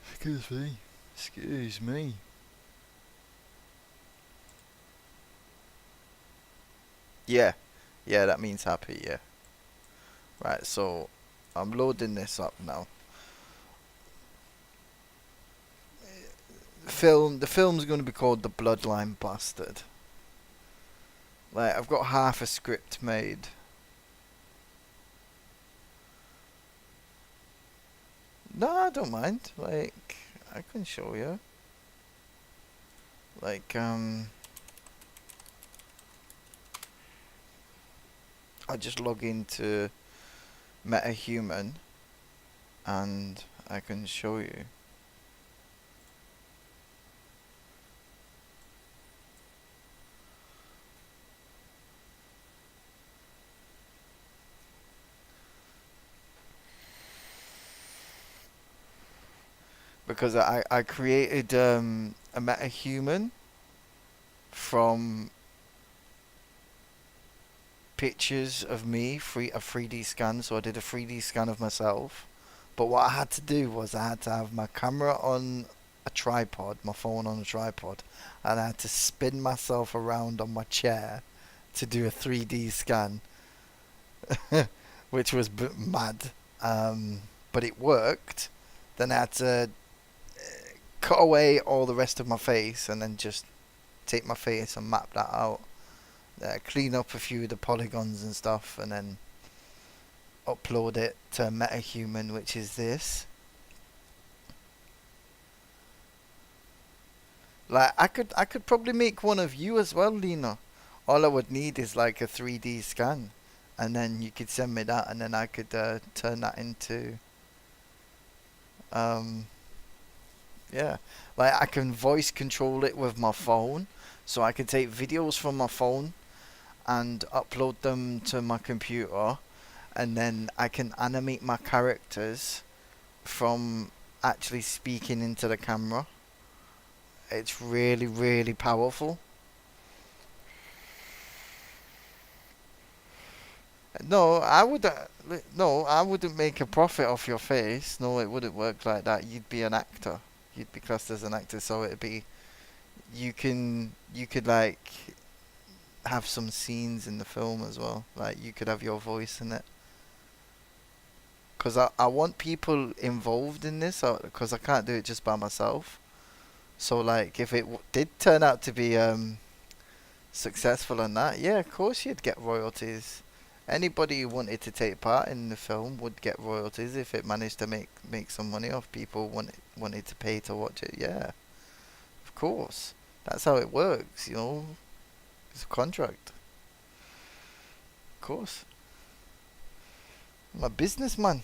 excuse me. Excuse me. Yeah. Yeah, that means happy, yeah. Right, so I'm loading this up now. The film's going to be called The Bloodline Bastard. Like, I've got half a script made. No, I don't mind. Like, I can show you. Like, I just log into MetaHuman and I can show you. Because I created a MetaHuman from pictures of me, a 3D scan. So I did a 3D scan of myself. But what I had to do was I had to have my camera on a tripod, my phone on a tripod, and I had to spin myself around on my chair to do a 3D scan, which was mad. But it worked. Then I had to cut away all the rest of my face and then just take my face and map that out. Clean up a few of the polygons and stuff, and then upload it to MetaHuman, which is this. Like, I could probably make one of you as well, Lena. All I would need is like a 3D scan, and then you could send me that, and then I could turn that into yeah, like, I can voice control it with my phone, so I can take videos from my phone and upload them to my computer, and then I can animate my characters from actually speaking into the camera. It's really, really powerful. No, no, I wouldn't make a profit off your face. No, it wouldn't work like that. You'd be an actor. You'd be classed as an actor, so it'd be you could like have some scenes in the film as well. Like you could have your voice in it. Cause I want people involved in this, cause I can't do it just by myself. So like, if it did turn out to be successful in that, yeah, of course you'd get royalties. Anybody who wanted to take part in the film would get royalties if it managed to make some money off people wanted to pay to watch it. Yeah, of course. That's how it works, you know. It's a contract. Of course. I'm a businessman.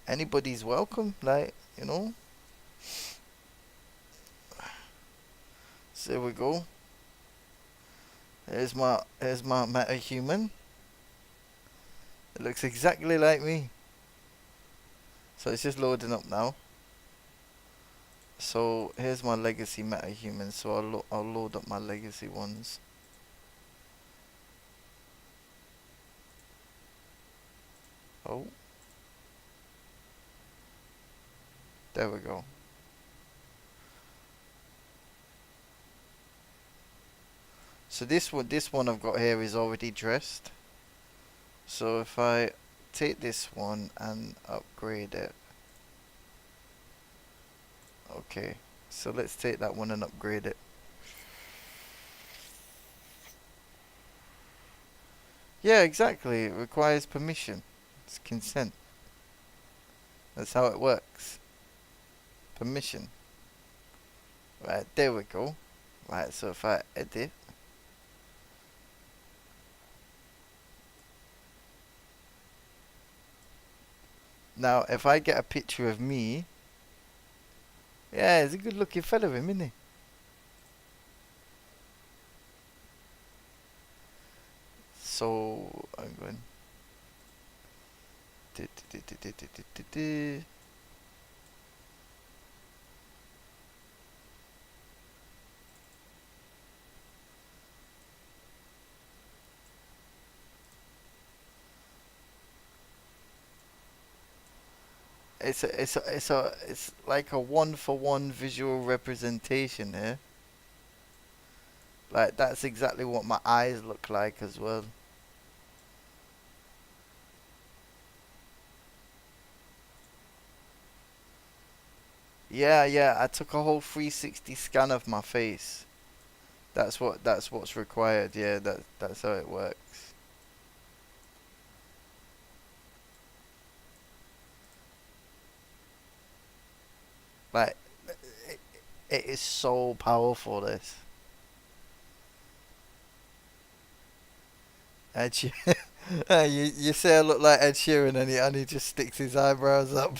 Anybody's welcome, like, you know. So there we go. Here's my meta-human. It looks exactly like me. So it's just loading up now. So here's my legacy meta-human. So I'll load up my legacy ones. Oh. There we go. So this one I've got here is already dressed. So if I take this one and upgrade it. Okay. So let's take that one and upgrade it. Yeah, exactly. It requires permission. It's consent. That's how it works. Permission. Right, there we go. Right, so if I edit. Now, if I get a picture of me. Yeah, he's a good looking fella, him, isn't he? So, I'm going. It's like a one-for-one visual representation here. Like that's exactly what my eyes look like as well. Yeah, yeah, I took a whole 360 scan of my face. That's what's required. Yeah, that's how it works. Like it, it is so powerful this. Ed Sheeran. You say I look like Ed Sheeran and he just sticks his eyebrows up.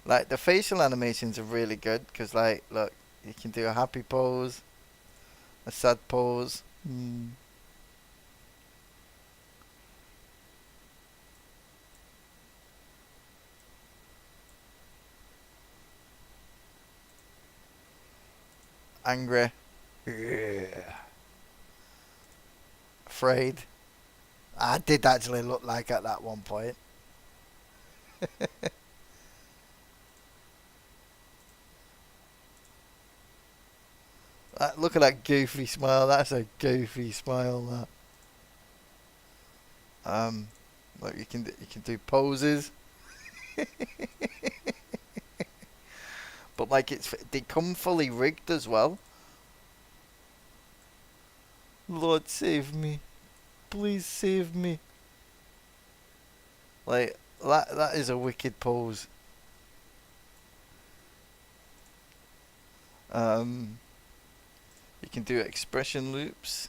Like the facial animations are really good because like look, you can do a happy pose, a sad pose. Angry. Yeah. Afraid. I did actually look like at that one point. Look at that goofy smile. That's a goofy smile. That. Like you can do poses, but like they come fully rigged as well. Lord save me, please save me. Like that is a wicked pose. Um, you can do expression loops.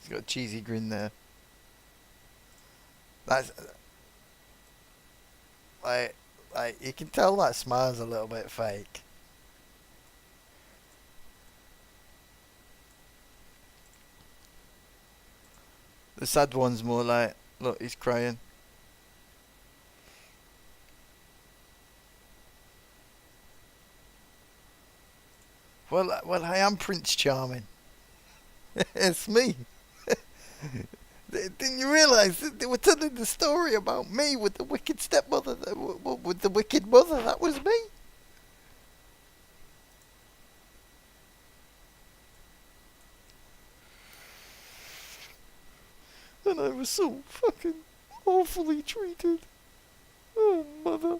He's got a cheesy grin there. That's like you can tell that smile's a little bit fake. The sad one's more like, look, he's crying. Well, I am Prince Charming. It's me. Didn't you realise that they were telling the story about me with the wicked stepmother, with the wicked mother? That was me. And I was so fucking awfully treated. Oh, mother.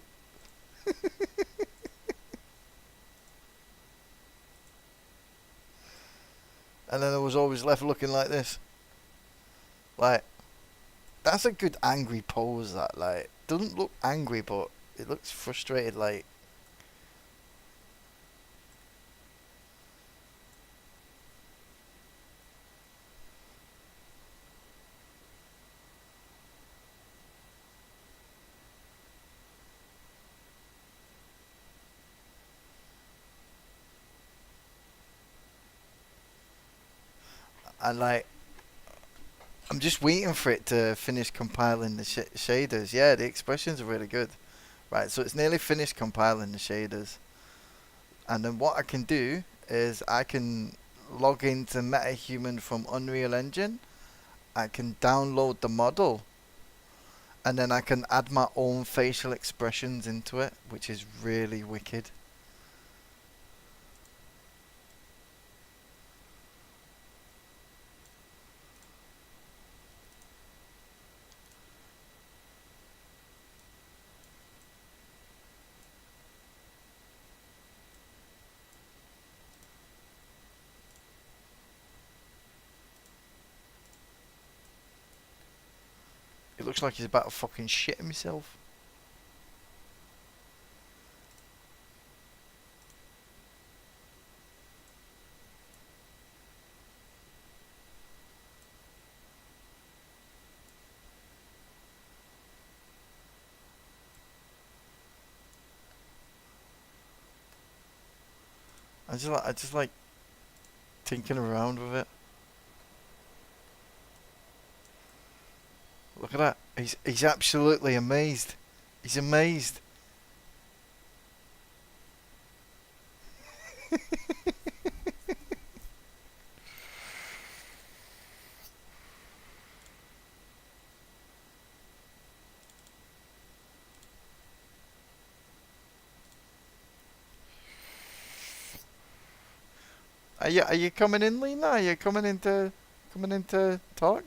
And then I was always left looking like this. Like, that's a good angry pose, that. Like, doesn't look angry, but it looks frustrated, like. And, like, I'm just waiting for it to finish compiling the shaders. Yeah, the expressions are really good. Right, so it's nearly finished compiling the shaders. And then what I can do is I can log into MetaHuman from Unreal Engine. I can download the model. And then I can add my own facial expressions into it, which is really wicked. It looks like he's about to fucking shit himself. I just like tinkering around with it. Look at that. He's absolutely amazed. He's amazed. Are you coming in, Lena? Are you coming into talk?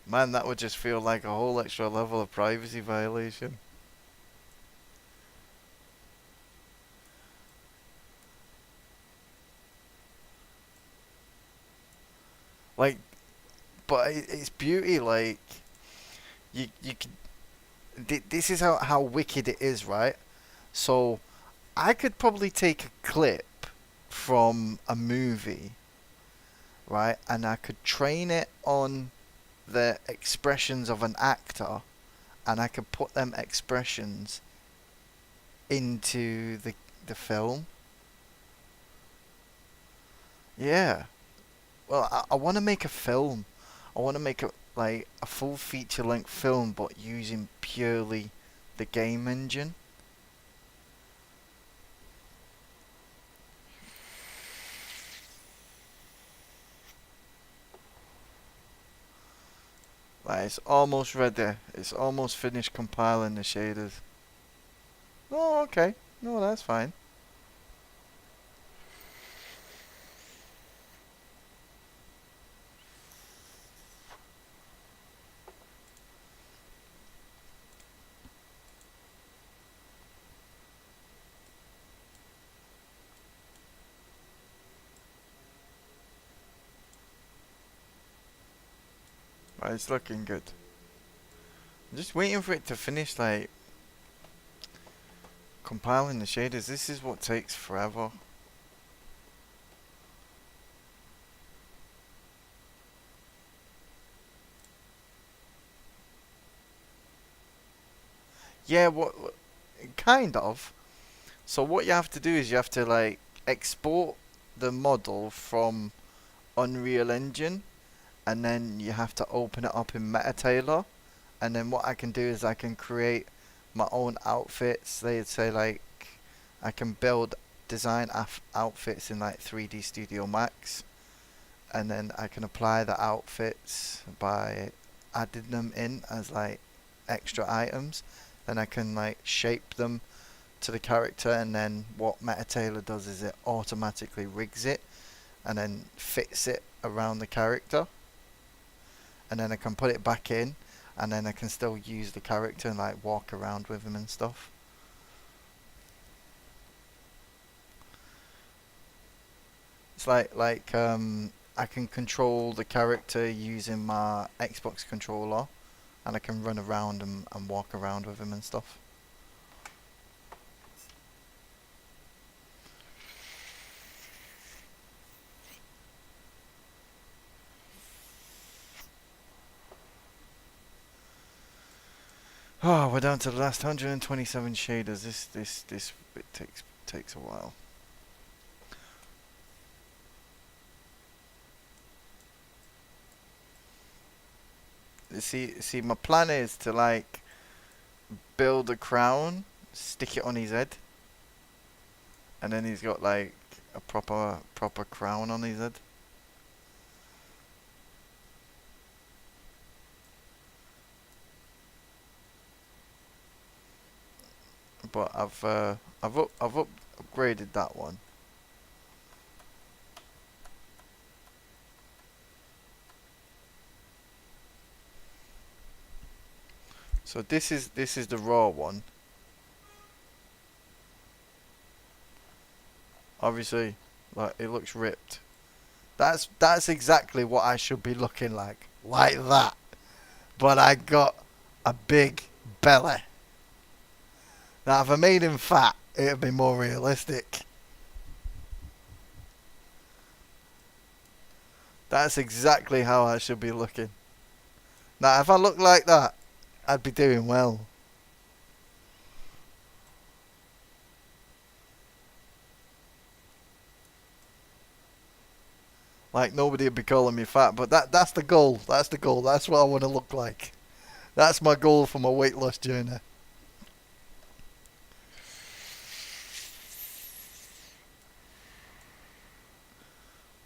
Man, that would just feel like a whole extra level of privacy violation. Like, but it's beauty. Like, you can. This is how wicked it is, right? So I could probably take a clip from a movie, right, and I could train it on the expressions of an actor, and I could put them expressions into the film. Yeah. Well, I want to make a film. I want to make a full feature length film, but using purely the game engine. Like, it's almost ready. It's almost finished compiling the shaders. Oh, okay. No, that's fine. Right, it's looking good. I'm just waiting for it to finish, like, compiling the shaders. This is what takes forever. Yeah, kind of. So what you have to do is you have to, like, export the model from Unreal Engine, and then you have to open it up in MetaTailor, and then what I can do is I can create my own outfits. They'd say, like, I can design outfits in like 3D Studio Max, and then I can apply the outfits by adding them in as like extra items. Then I can like shape them to the character, and then what MetaTailor does is it automatically rigs it and then fits it around the character, and then I can put it back in, and then I can still use the character and like walk around with him and stuff. It's like I can control the character using my Xbox controller, and I can run around and walk around with him and stuff. Oh, we're down to the last 127 shaders. This bit takes a while. See, my plan is to like build a crown, stick it on his head, and then he's got like a proper crown on his head. But I've upgraded that one. So this is the raw one. Obviously, like it looks ripped. That's exactly what I should be looking like that. But I got a big belly. Now, if I made him fat, it'd be more realistic. That's exactly how I should be looking. Now, if I look like that, I'd be doing well. Like, nobody would be calling me fat, but that's the goal. That's the goal. That's what I want to look like. That's my goal for my weight loss journey.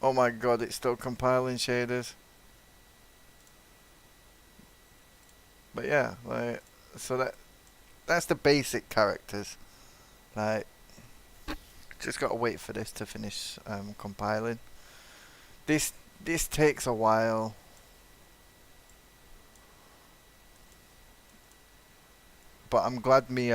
Oh my god, it's still compiling shaders. But yeah, like, so that's the basic characters. Like, just gotta wait for this to finish compiling. This takes a while. But I'm glad me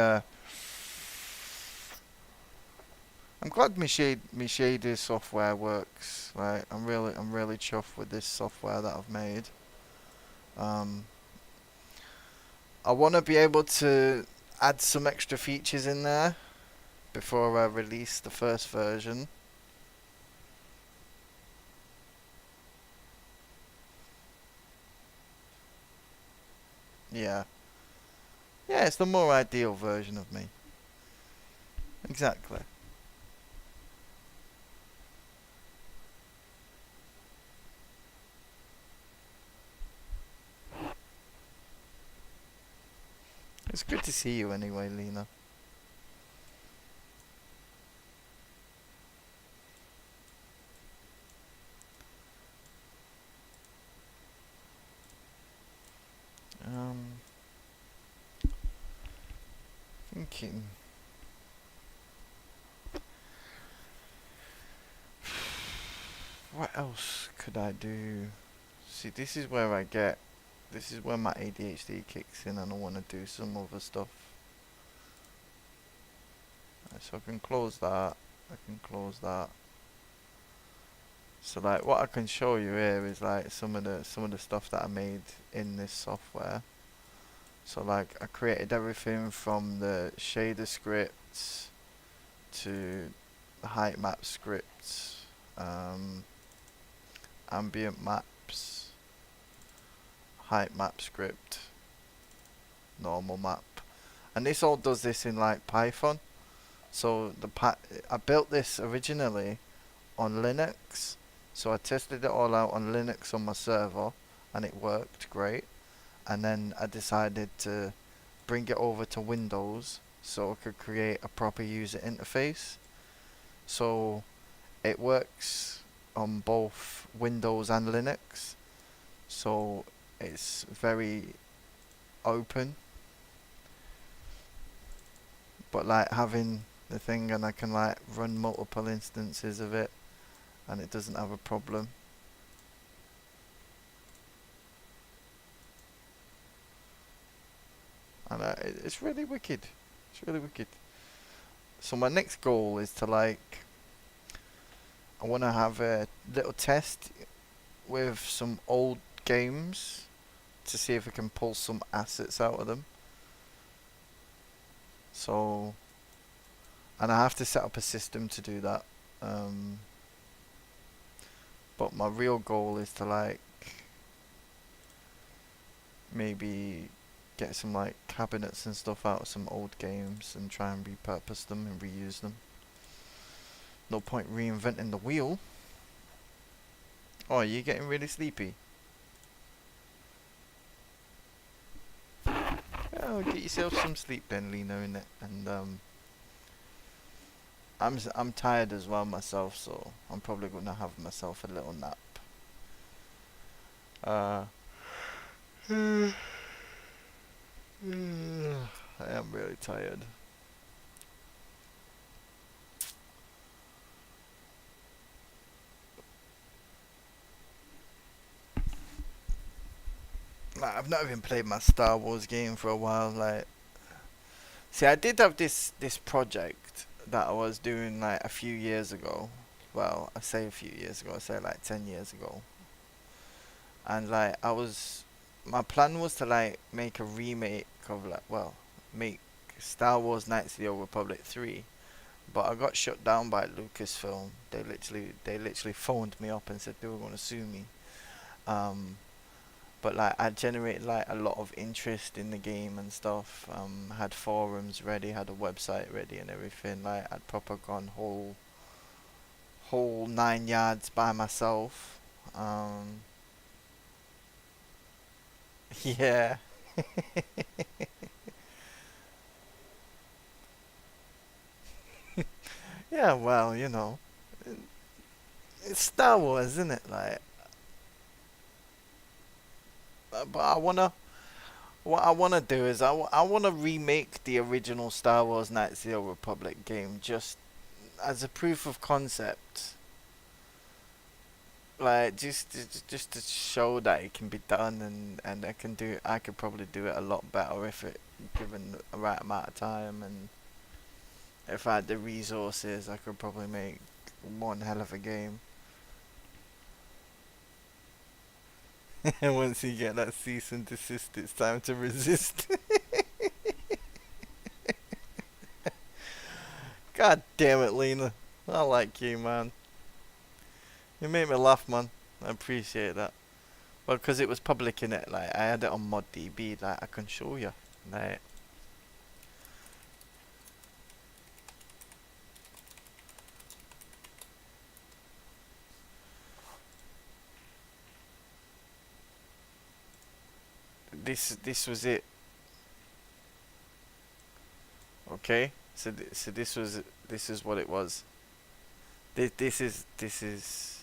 shader software works. Like, I'm really chuffed with this software that I've made. I want to be able to add some extra features in there before I release the first version. Yeah. Yeah, it's the more ideal version of me. Exactly. It's good to see you anyway, Lena. Thinking. What else could I do? See, this is where my ADHD kicks in, and I want to do some other stuff. Right, so I can close that. I can close that. So like, what I can show you here is like some of the stuff that I made in this software. So like, I created everything from the shader scripts to the height map scripts, ambient maps, height map script, normal map, and this all does this in like Python. So I built this originally on Linux, so I tested it all out on Linux on my server, and it worked great. And then I decided to bring it over to Windows so I could create a proper user interface. So it works on both Windows and Linux. So it's very open, but like having the thing, and I can like run multiple instances of it and it doesn't have a problem. And it's really wicked. It's really wicked. So my next goal is to like, I want to have a little test with some old games to see if I can pull some assets out of them. So, and I have to set up a system to do that. Um, but my real goal is to like maybe get some like cabinets and stuff out of some old games and try and repurpose them and reuse them. No point reinventing the wheel. Oh, you're getting really sleepy. Oh, get yourself some sleep then, Lena, innit? And I'm tired as well myself, so I'm probably gonna have myself a little nap. Uh, I am really tired. Like, I've not even played my Star Wars game for a while. Like, see, I did have this project that I was doing like a few years ago. Well, I say a few years ago. I say like 10 years ago. And like my plan was to like make a remake of like, well, make Star Wars Knights of the Old Republic 3. But I got shut down by Lucasfilm. They literally phoned me up and said they were going to sue me. Um, but like I generated like a lot of interest in the game and stuff. Had forums ready, had a website ready and everything. Like I'd proper gone whole 9 yards by myself. Um, yeah. Yeah, well, it's Star Wars, isn't it? Like, but what I wanna do is I wanna remake the original Star Wars Knights of the Old Republic game just as a proof of concept. Like, just to show that it can be done, and I could probably do it a lot better if it given the right amount of time, and if I had the resources, I could probably make one hell of a game. And once you get that cease and desist, it's time to resist. God damn it, Lena. I like you, man. You made me laugh, man. I appreciate that. Well, 'cause it was public in it. Like I had it on ModDB. Like I can show you. Like this was it. Okay. So this is what it was. This is.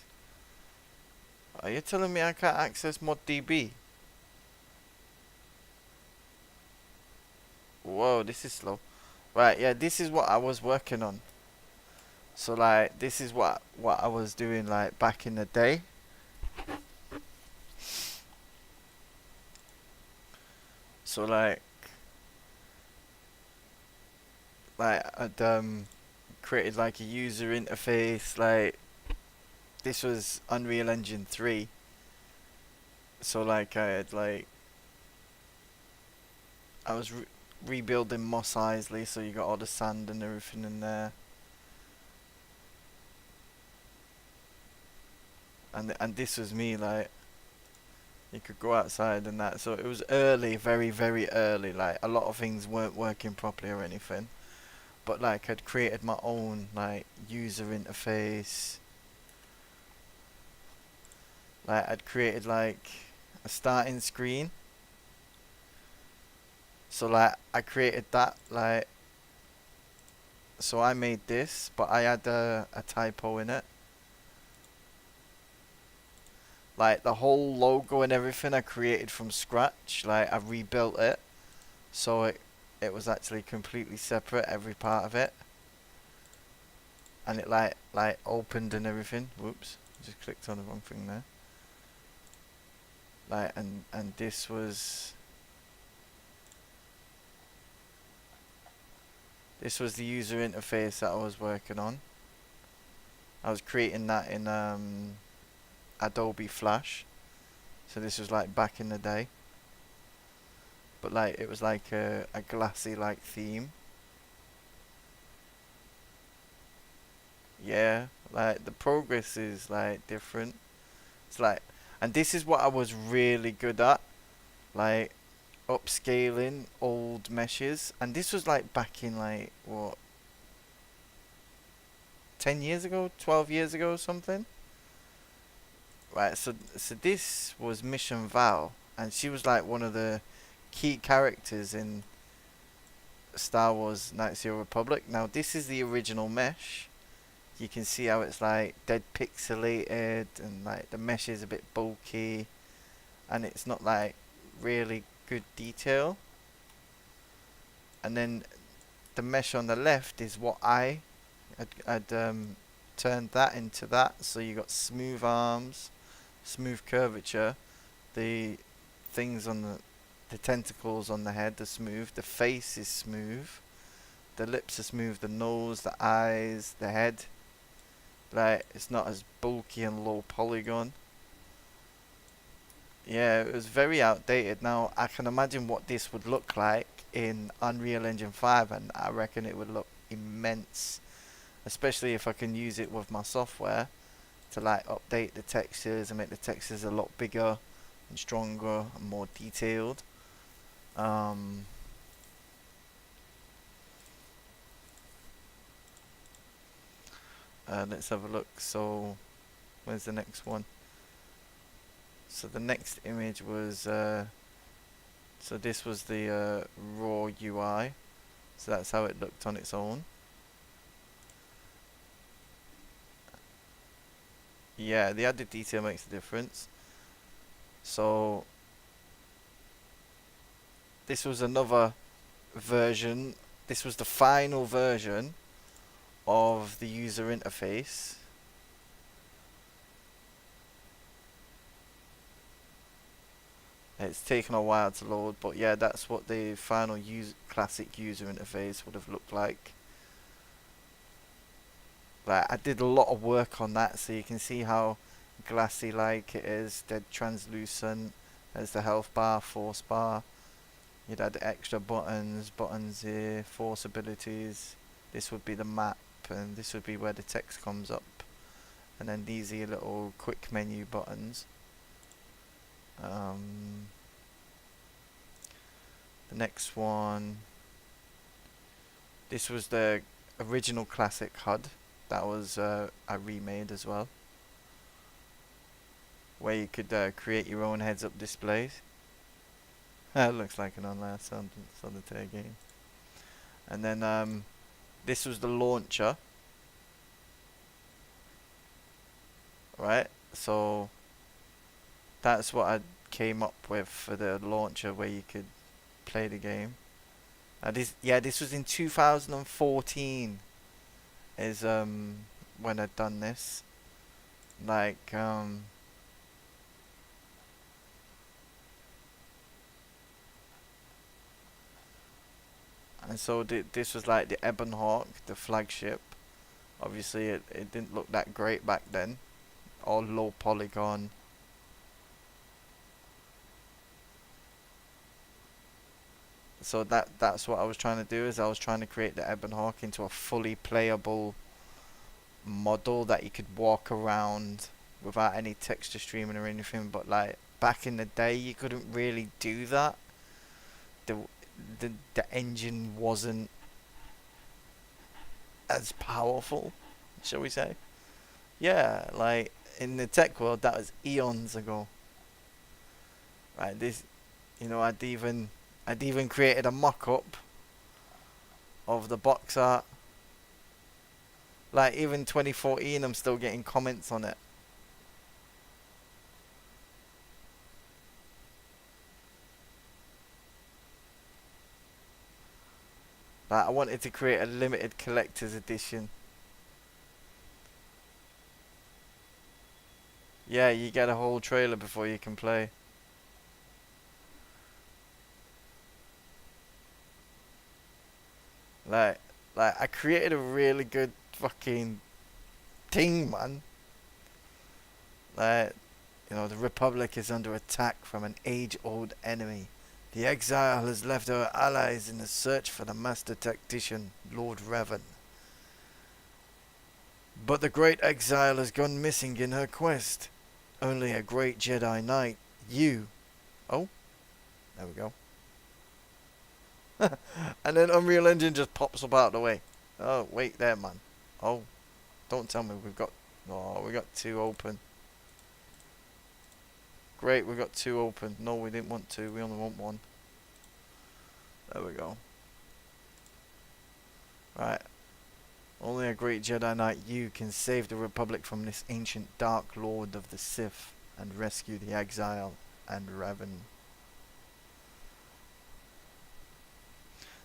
Are you telling me I can't access ModDB? Whoa, this is slow. Right, yeah, this is what I was working on. So like, this is what I was doing like back in the day. So like I'd created like a user interface. Like this was Unreal Engine 3. So like I was rebuilding Moss Isley, so you got all the sand and everything in there. And this was me, like you could go outside and that. So it was early, very very early. Like a lot of things weren't working properly or anything. But like I'd created my own like user interface. Like I'd created like a starting screen. So like I created that like So I made this, but I had a typo in it. Like the whole logo and everything I created from scratch. Like I rebuilt it, so it was actually completely separate, every part of it. And it like opened and everything. Whoops, just clicked on the wrong thing there. Like and this was the user interface that I was working on. I was creating that in Adobe Flash. So this was like back in the day. But like it was like a glassy like theme. Yeah, like the progress is like different. It's like, and this is what I was really good at, like upscaling old meshes. And this was like back in like what, 10 years ago, 12 years ago or something. Right, so this was Mission Val, and she was like one of the key characters in Star Wars Knights of the Old Republic. Now this is the original mesh. You can see how it's like dead pixelated, and like the mesh is a bit bulky, and it's not like really good detail. And then the mesh on the left is what I'd turned that into that. So you got smooth arms, smooth curvature, the things on the tentacles on the head are smooth, the face is smooth, the lips are smooth, the nose, the eyes, the head. Like it's not as bulky and low polygon. Yeah, it was very outdated. Now I can imagine what this would look like in Unreal Engine 5, and I reckon it would look immense, especially if I can use it with my software to like update the textures and make the textures a lot bigger and stronger and more detailed. Um, let's have a look. So where's the next one? So the next image was so this was the raw UI. So that's how it looked on its own. Yeah, the added detail makes a difference. So this was another version. This was the final version of the user interface. It's taken a while to load, but yeah, that's what the final classic user interface would have looked like. Like I did a lot of work on that, so you can see how glassy like it is, dead translucent. There's the health bar, force bar. You'd add extra buttons here, force abilities. This would be the map, and this would be where the text comes up. And then these are your little quick menu buttons. The next one. This was the original classic HUD. That was I remade as well, where you could create your own heads-up displays. It looks like an online solitaire game. And then this was the launcher, right? So that's what I came up with for the launcher, where you could play the game. This was in 2014. Is when I'd done this, like and so this was like the Ebonhawk, the flagship. Obviously it didn't look that great back then, all low polygon. So that's what I was trying to do, is I was trying to create the Ebonhawk into a fully playable model that you could walk around without any texture streaming or anything. But like back in the day, you couldn't really do that. The the engine wasn't as powerful, shall we say? Yeah, like in the tech world, that was eons ago. Right, this, I'd even created a mock-up of the box art Like, even 2014, I'm still getting comments on it. Like, I wanted to create a limited collector's edition. Yeah, you get a whole trailer before you can play. Like, I created a really good fucking thing, man. Like, the Republic is under attack from an age-old enemy. The exile has left our allies in the search for the master tactician, Lord Revan. But the great exile has gone missing in her quest. Only a great Jedi Knight, you. Oh, there we go. And then Unreal Engine just pops up out of the way. Oh, wait there, man. Oh, don't tell me we've got... Oh, we got two open. Great, we got two open. No, we didn't want two. We only want one. There we go. Right. Only a great Jedi Knight, you, can save the Republic from this ancient Dark Lord of the Sith and rescue the exile and Revan.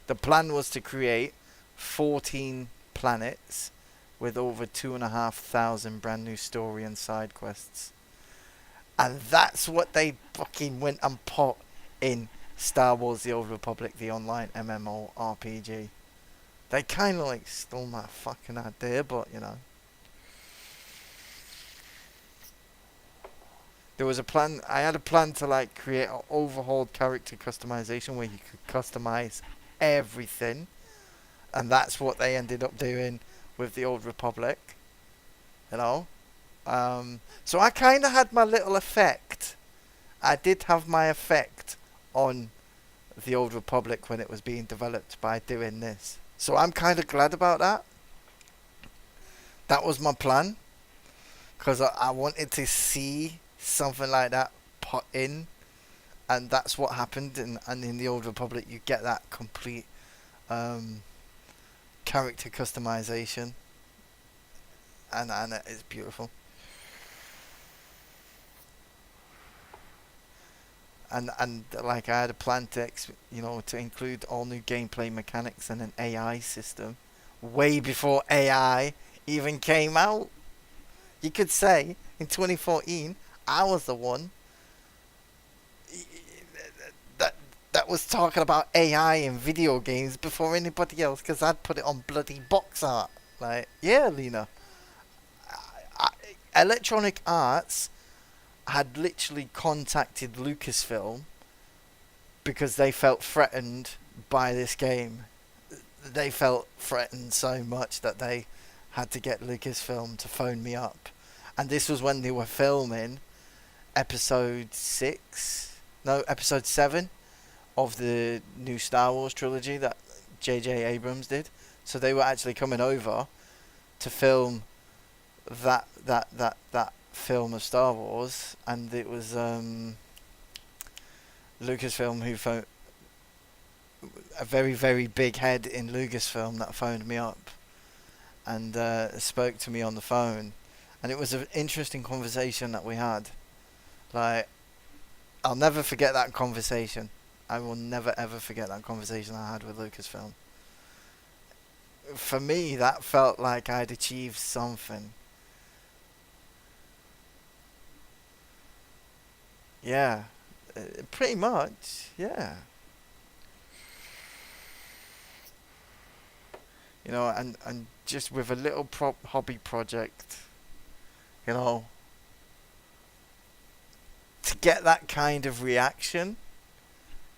The plan was to create 14 planets with over 2,500 brand new story and side quests. And that's what they fucking went and put in Star Wars The Old Republic, the online MMORPG. They kind of like stole my fucking idea, but there was a plan. I had a plan to like create an overhauled character customization where you could customize everything. And that's what they ended up doing with The Old Republic. So I kind of had my little effect. I did have my effect on The Old Republic when it was being developed by doing this. So I'm kind of glad about that. That was my plan. Because I wanted to see something like that put in. And that's what happened. And in The Old Republic you get that complete character customization. And it is beautiful. And like I had a plan to to include all new gameplay mechanics and an AI system way before AI even came out. You could say in 2014 I was the one that was talking about AI in video games before anybody else, because I'd put it on bloody box art. Like, yeah, Lena. Electronic Arts had literally contacted Lucasfilm because they felt threatened by this game. They felt threatened so much that they had to get Lucasfilm to phone me up. And this was when they were filming episode 7 of the new Star Wars trilogy that J.J. Abrams did. So they were actually coming over to film that film of Star Wars, and it was Lucasfilm who phoned, a very, very big head in Lucasfilm that phoned me up and spoke to me on the phone, and it was an interesting conversation that we had. Like, I'll never forget that conversation. I will never ever forget that conversation I had with Lucasfilm. For me, that felt like I'd achieved something. Yeah, pretty much, yeah. And just with a little hobby project, you know, to get that kind of reaction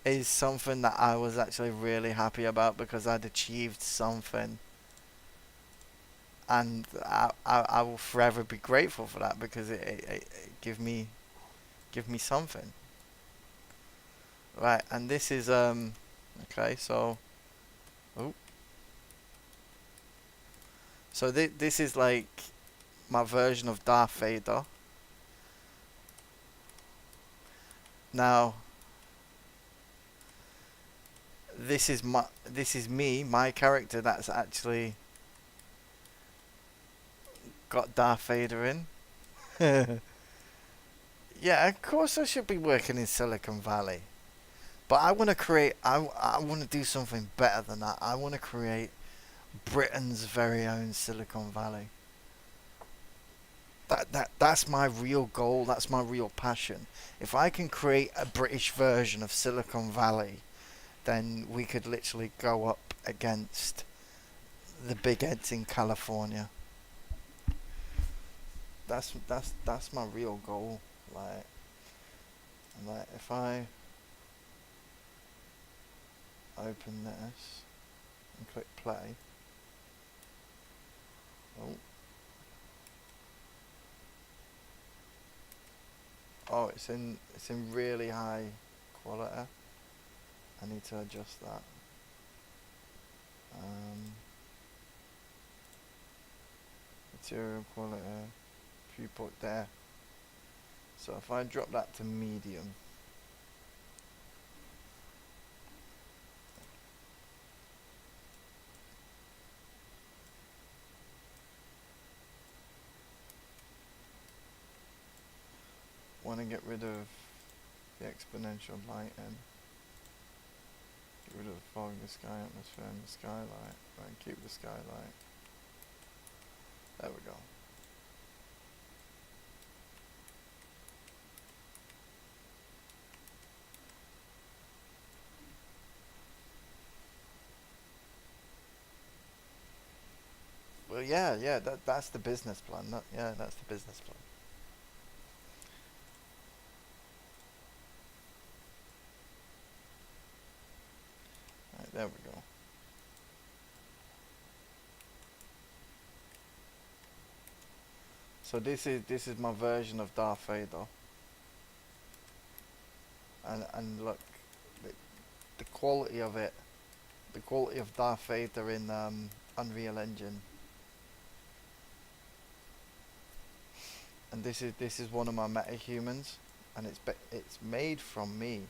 is something that I was actually really happy about, because I'd achieved something. And I will forever be grateful for that, because it gave me something. Right, and this is okay, so this is like my version of Darth Vader. Now this is me, my character that's actually got Darth Vader in. Yeah, of course I should be working in Silicon Valley. But I want to create, I want to do something better than that. I want to create Britain's very own Silicon Valley. That's my real goal. That's my real passion. If I can create a British version of Silicon Valley, then we could literally go up against the big heads in California. That's my real goal. Like, like if I open this and click play. Oh. Oh, it's in really high quality. I need to adjust that. Material quality, viewport there. So if I drop that to medium, want to get rid of the exponential lighting, get rid of the fog, the sky atmosphere, and the skylight. Right, keep the skylight. There we go. Well, yeah, that's the business plan. That's the business plan. Right, there we go. So this is my version of Darth Vader, and look, the, the quality of it, the quality of Darth Vader in Unreal Engine. And this is one of my metahumans, and it's made from me.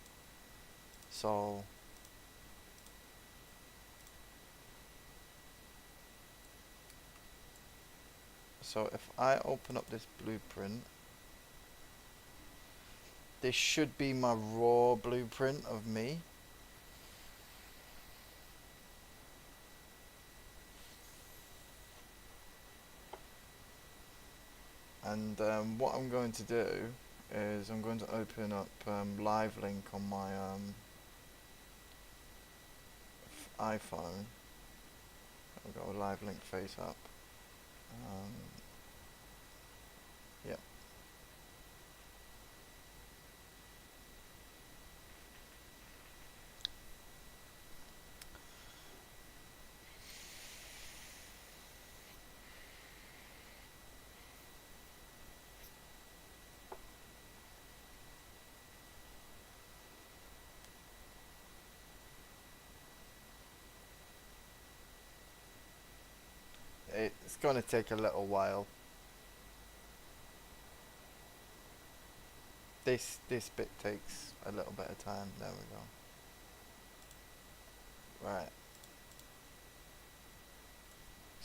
So if I open up this blueprint, this should be my raw blueprint of me. And what I'm going to do is I'm going to open up Live Link on my iPhone. I've got a Live Link face up. Yep. It's going to take a little while. This bit takes a little bit of time. There we go. Right.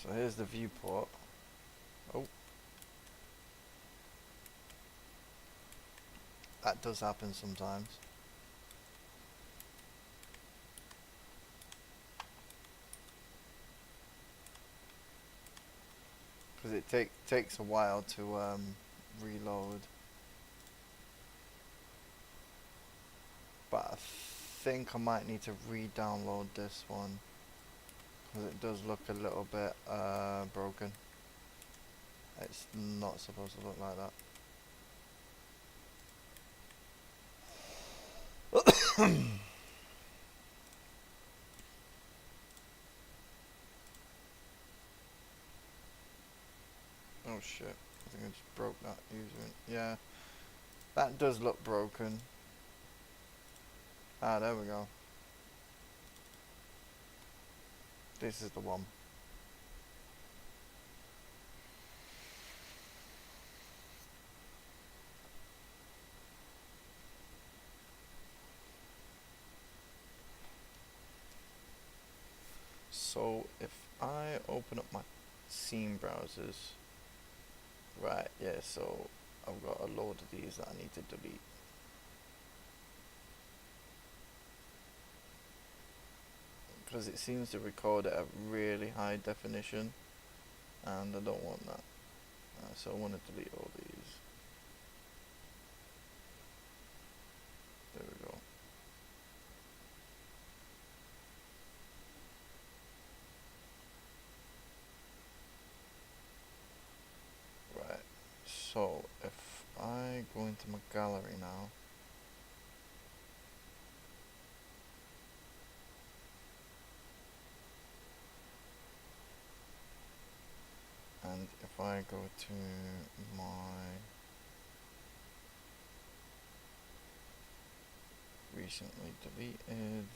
So here's the viewport. Oh. That does happen sometimes. Because it takes a while to reload. But I think I might need to re-download this one, because it does look a little bit broken. It's not supposed to look like that. Oh shit, I think I just broke that user. Yeah, that does look broken. Ah, there we go. This is the one. So if I open up my scene browsers, Right, yeah, so I've got a load of these that I need to delete. Because it seems to record at a really high definition, and I don't want that. So I want to delete all these. There we go. Right, so if I go into my gallery now, and if I go to my recently deleted,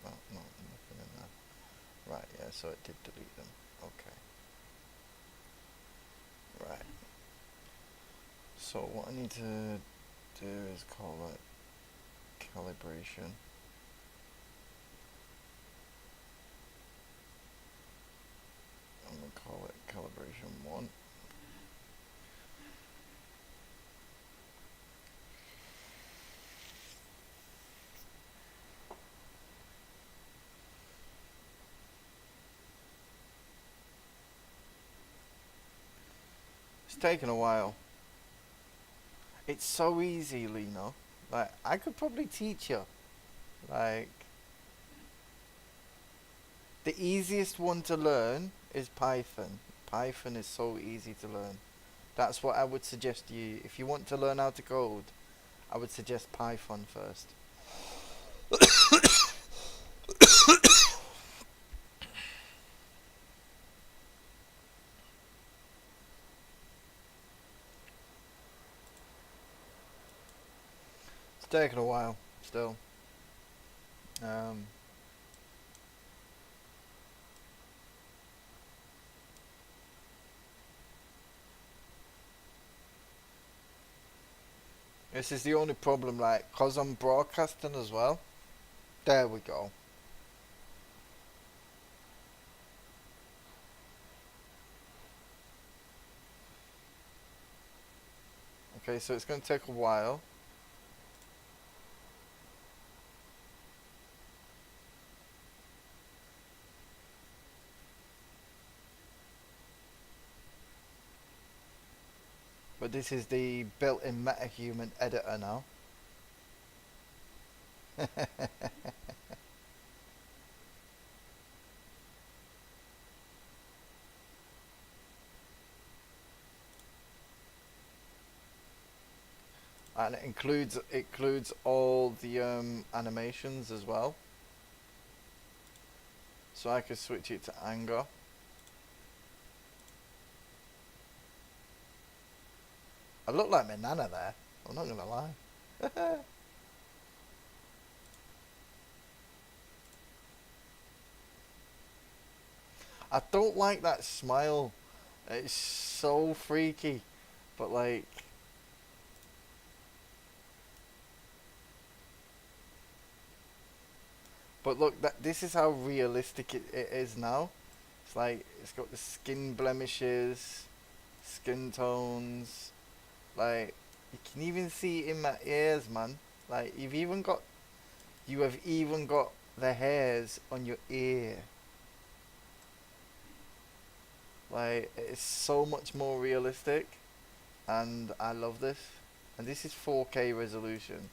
oh no, nothing in there. Right, yeah, so it did delete them. Okay. Right. So what I need to do is call it calibration. I'm gonna call it calibration 1. It's taken a while. It's so easy, Lino. Like, I could probably teach you. Like, the easiest one to learn is Python. Python is so easy to learn. That's what I would suggest you. If you want to learn how to code, I would suggest Python first. It's taken a while, still. Um, this is the only problem, like, cause I'm broadcasting as well. There we go. Okay, so it's going to take a while. But this is the built-in MetaHuman editor now. And it includes all the animations as well. So I could switch it to anger. I look like my nana there. I'm not gonna lie. I don't like that smile. It's so freaky. But like, but look, this is how realistic it is now. It's like it's got the skin blemishes, skin tones. Like, you can even see it in my ears, man. Like, you have even got the hairs on your ear. Like, it's so much more realistic, and I love this. And this is 4K resolution.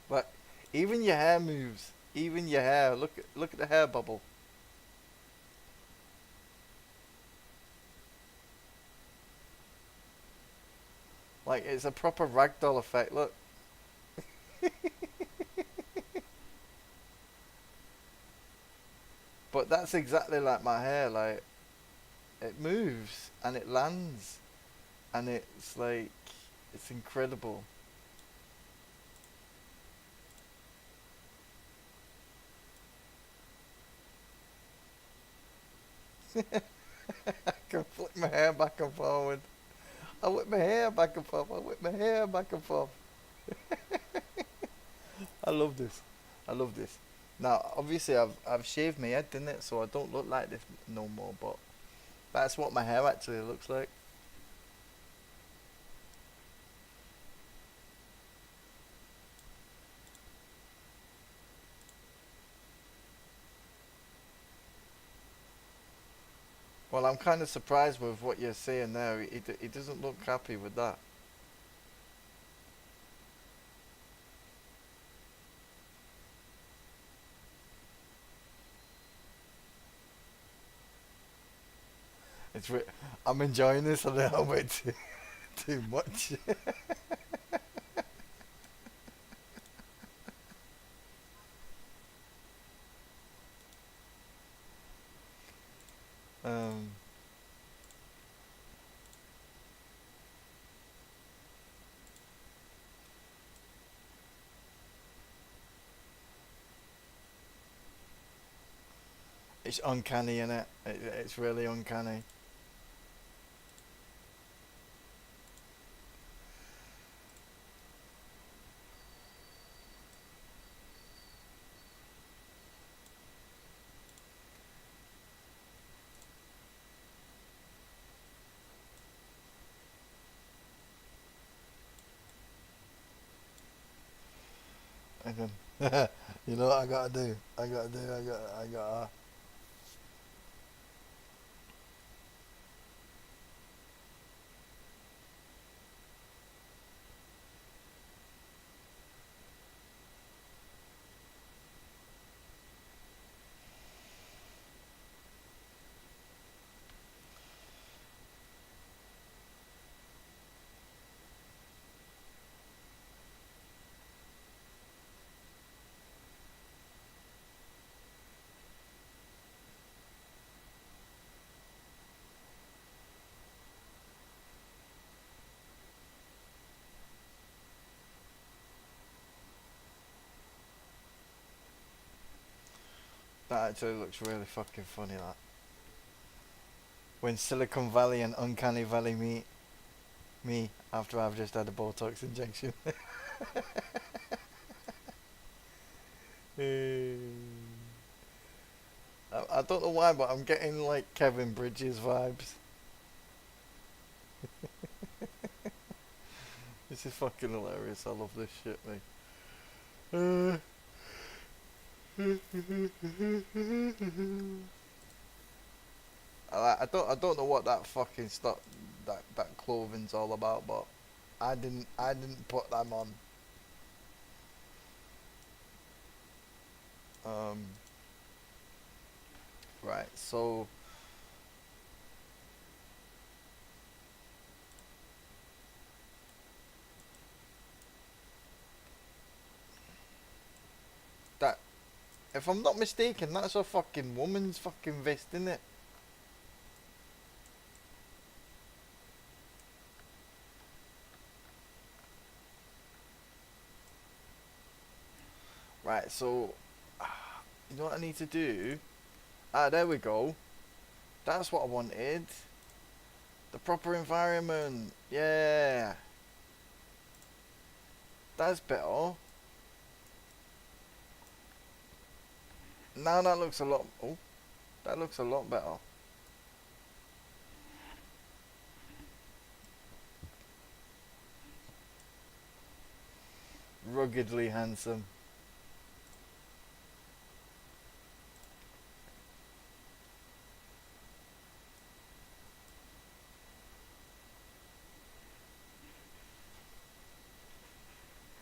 But even your hair moves. Even your hair. Look at the hair bubble. Like, it's a proper ragdoll effect. Look. But that's exactly like my hair. Like, it moves and it lands, and it's like, it's incredible. can flip my hair back and forward. I whip my hair back and forth. I whip my hair back and forth. I love this. I love this. Now, obviously, I've shaved my head, didn't it? So I don't look like this no more. But that's what my hair actually looks like. Well, I'm kind of surprised with what you're saying there. He doesn't look happy with that. It's I'm enjoying this a little bit too much. um, it's uncanny, innit? It's really uncanny. I can, you know what I gotta do? I gotta. That actually looks really fucking funny. That when Silicon Valley and Uncanny Valley meet me after I've just had a Botox injection. I don't know why, but I'm getting like Kevin Bridges vibes. This is fucking hilarious. I love this shit, mate. I don't know what that fucking stuff that clothing's all about, but I didn't put them on. Um, right. So that, if I'm not mistaken, that's a fucking woman's fucking vest, isn't it? Right. So you know what I need to do? Ah, there we go. That's what I wanted. The proper environment. Yeah. That's better. Now that looks a lot. Oh, that looks a lot better. Ruggedly handsome.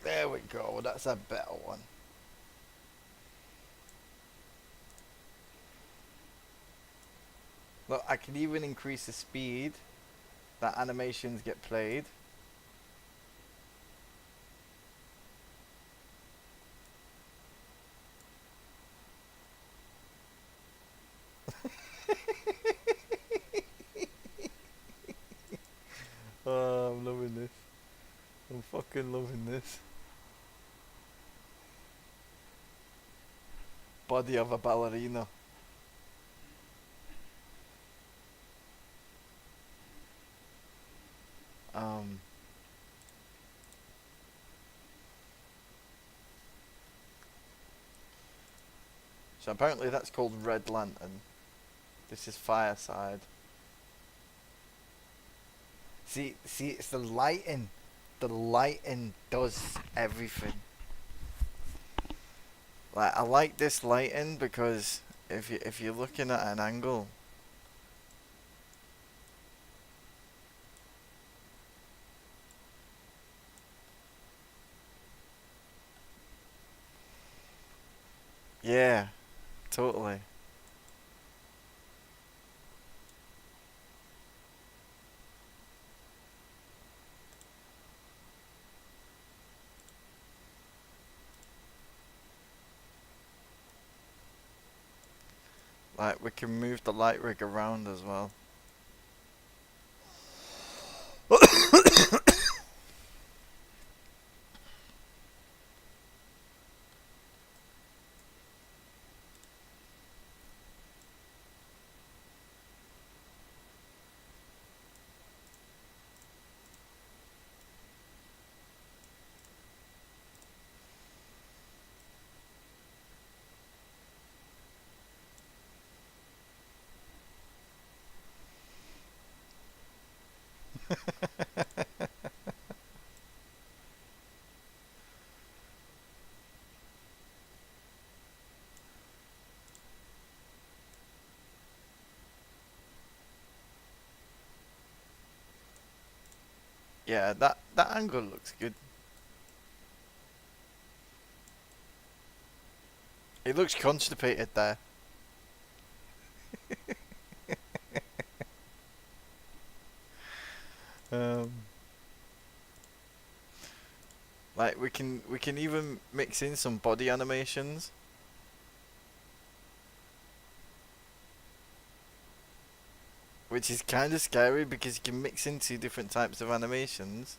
There we go. That's a better one. Look, I can even increase the speed that animations get played. Oh, I'm loving this. I'm fucking loving this. Body of a ballerina. So apparently that's called red lantern. This is fireside. See, it's the lighting. The lighting does everything. Like, I like this lighting because if you're looking at an angle, yeah, totally. Like, we can move the light rig around as well. Yeah, that angle looks good. It looks constipated there. Um, like we can even mix in some body animations. Which is kind of scary because you can mix in two different types of animations.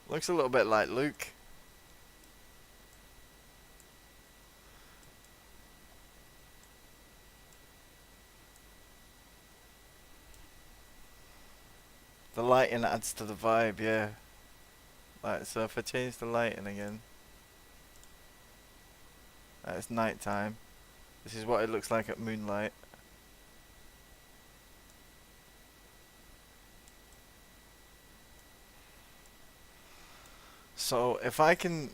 Looks a little bit like Luke. The lighting adds to the vibe, yeah. Like, so if I change the lighting again, it's night time. This is what it looks like at moonlight. So if I can,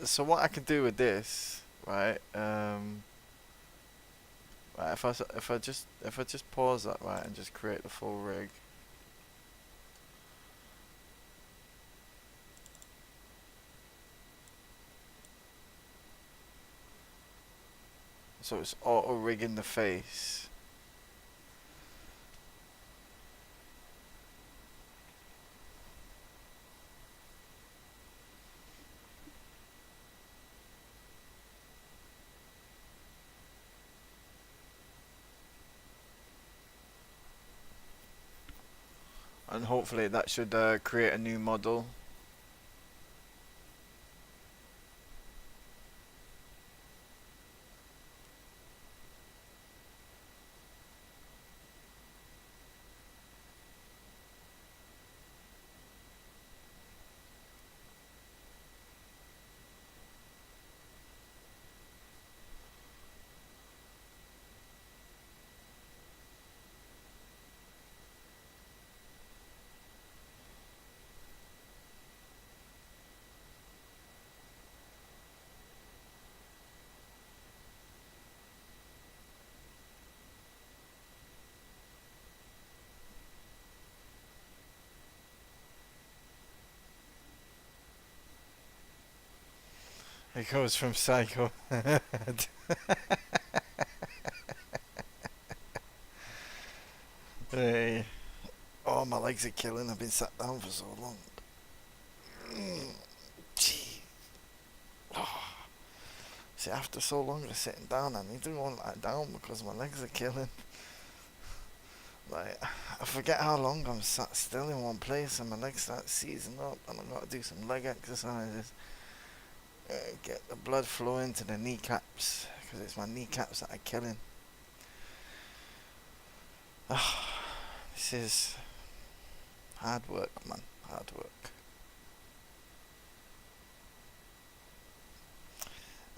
so what I can do with this, right? Right, if I just pause that, right, and just create the full rig. So it's auto rigging the face. And hopefully that should create a new model. It goes from psycho. Hey. Oh, my legs are killing. I've been sat down for so long. Gee. Oh. See, after so long of sitting down, I need to go and lie down because my legs are killing. Like, I forget how long I'm sat still in one place and my legs start seizing up and I've got to do some leg exercises. Get the blood flowing to the kneecaps, because it's my kneecaps that are killing. This is hard work, man. Hard work.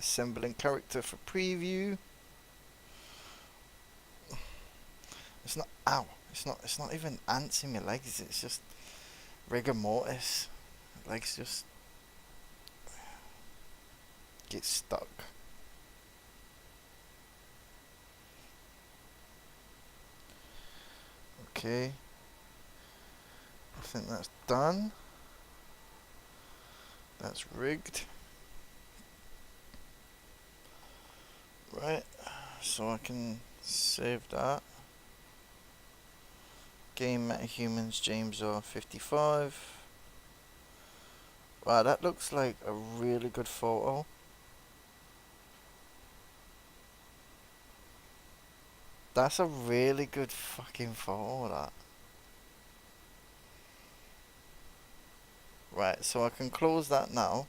Assembling character for preview. It's not. Ow! It's not even ants in my legs. It's just rigor mortis. Legs just get stuck. Okay. I think that's done. That's rigged. Right. So I can save that. Game MetaHumans James R 55. Wow, that looks like a really good photo. That's a really good fucking photo, that. Right, so I can close that now.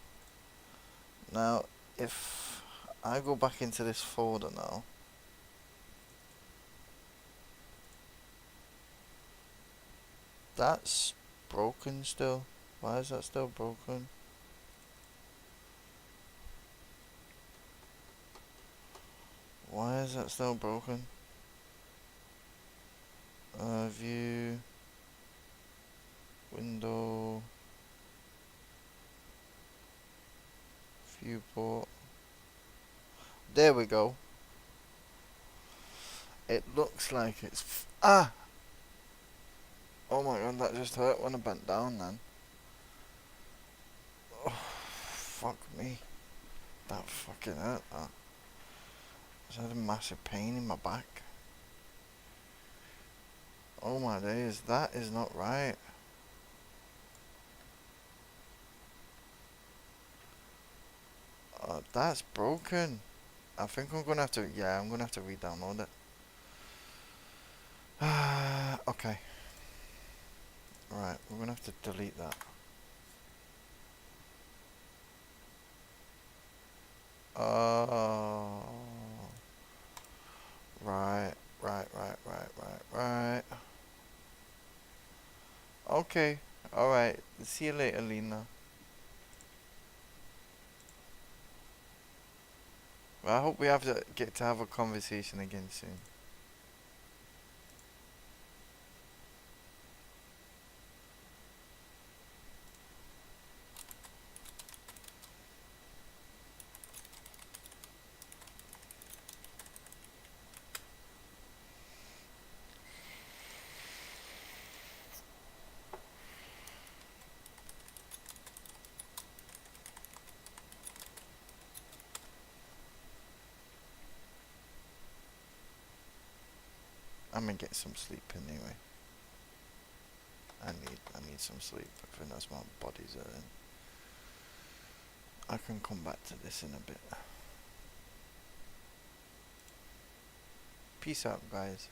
Now, if I go back into this folder now. That's broken still. Why is that still broken? Why is that still broken? View. Window. Viewport. There we go. It looks like it's... Ah! Oh my god, that just hurt when I bent down then. Oh, fuck me. That fucking hurt, that. I just had a massive pain in my back. Oh my days, that is not right. That's broken. I think I'm gonna have to, yeah, I'm gonna have to re-download it. Okay. Right, we're gonna have to delete that. Oh. Right. Okay. Alright. See you later, Lena. Well, I hope we have to get to have a conversation again soon. I'm gonna get some sleep anyway. I need some sleep. I think that's my body's hurting. I can come back to this in a bit. Peace out, guys.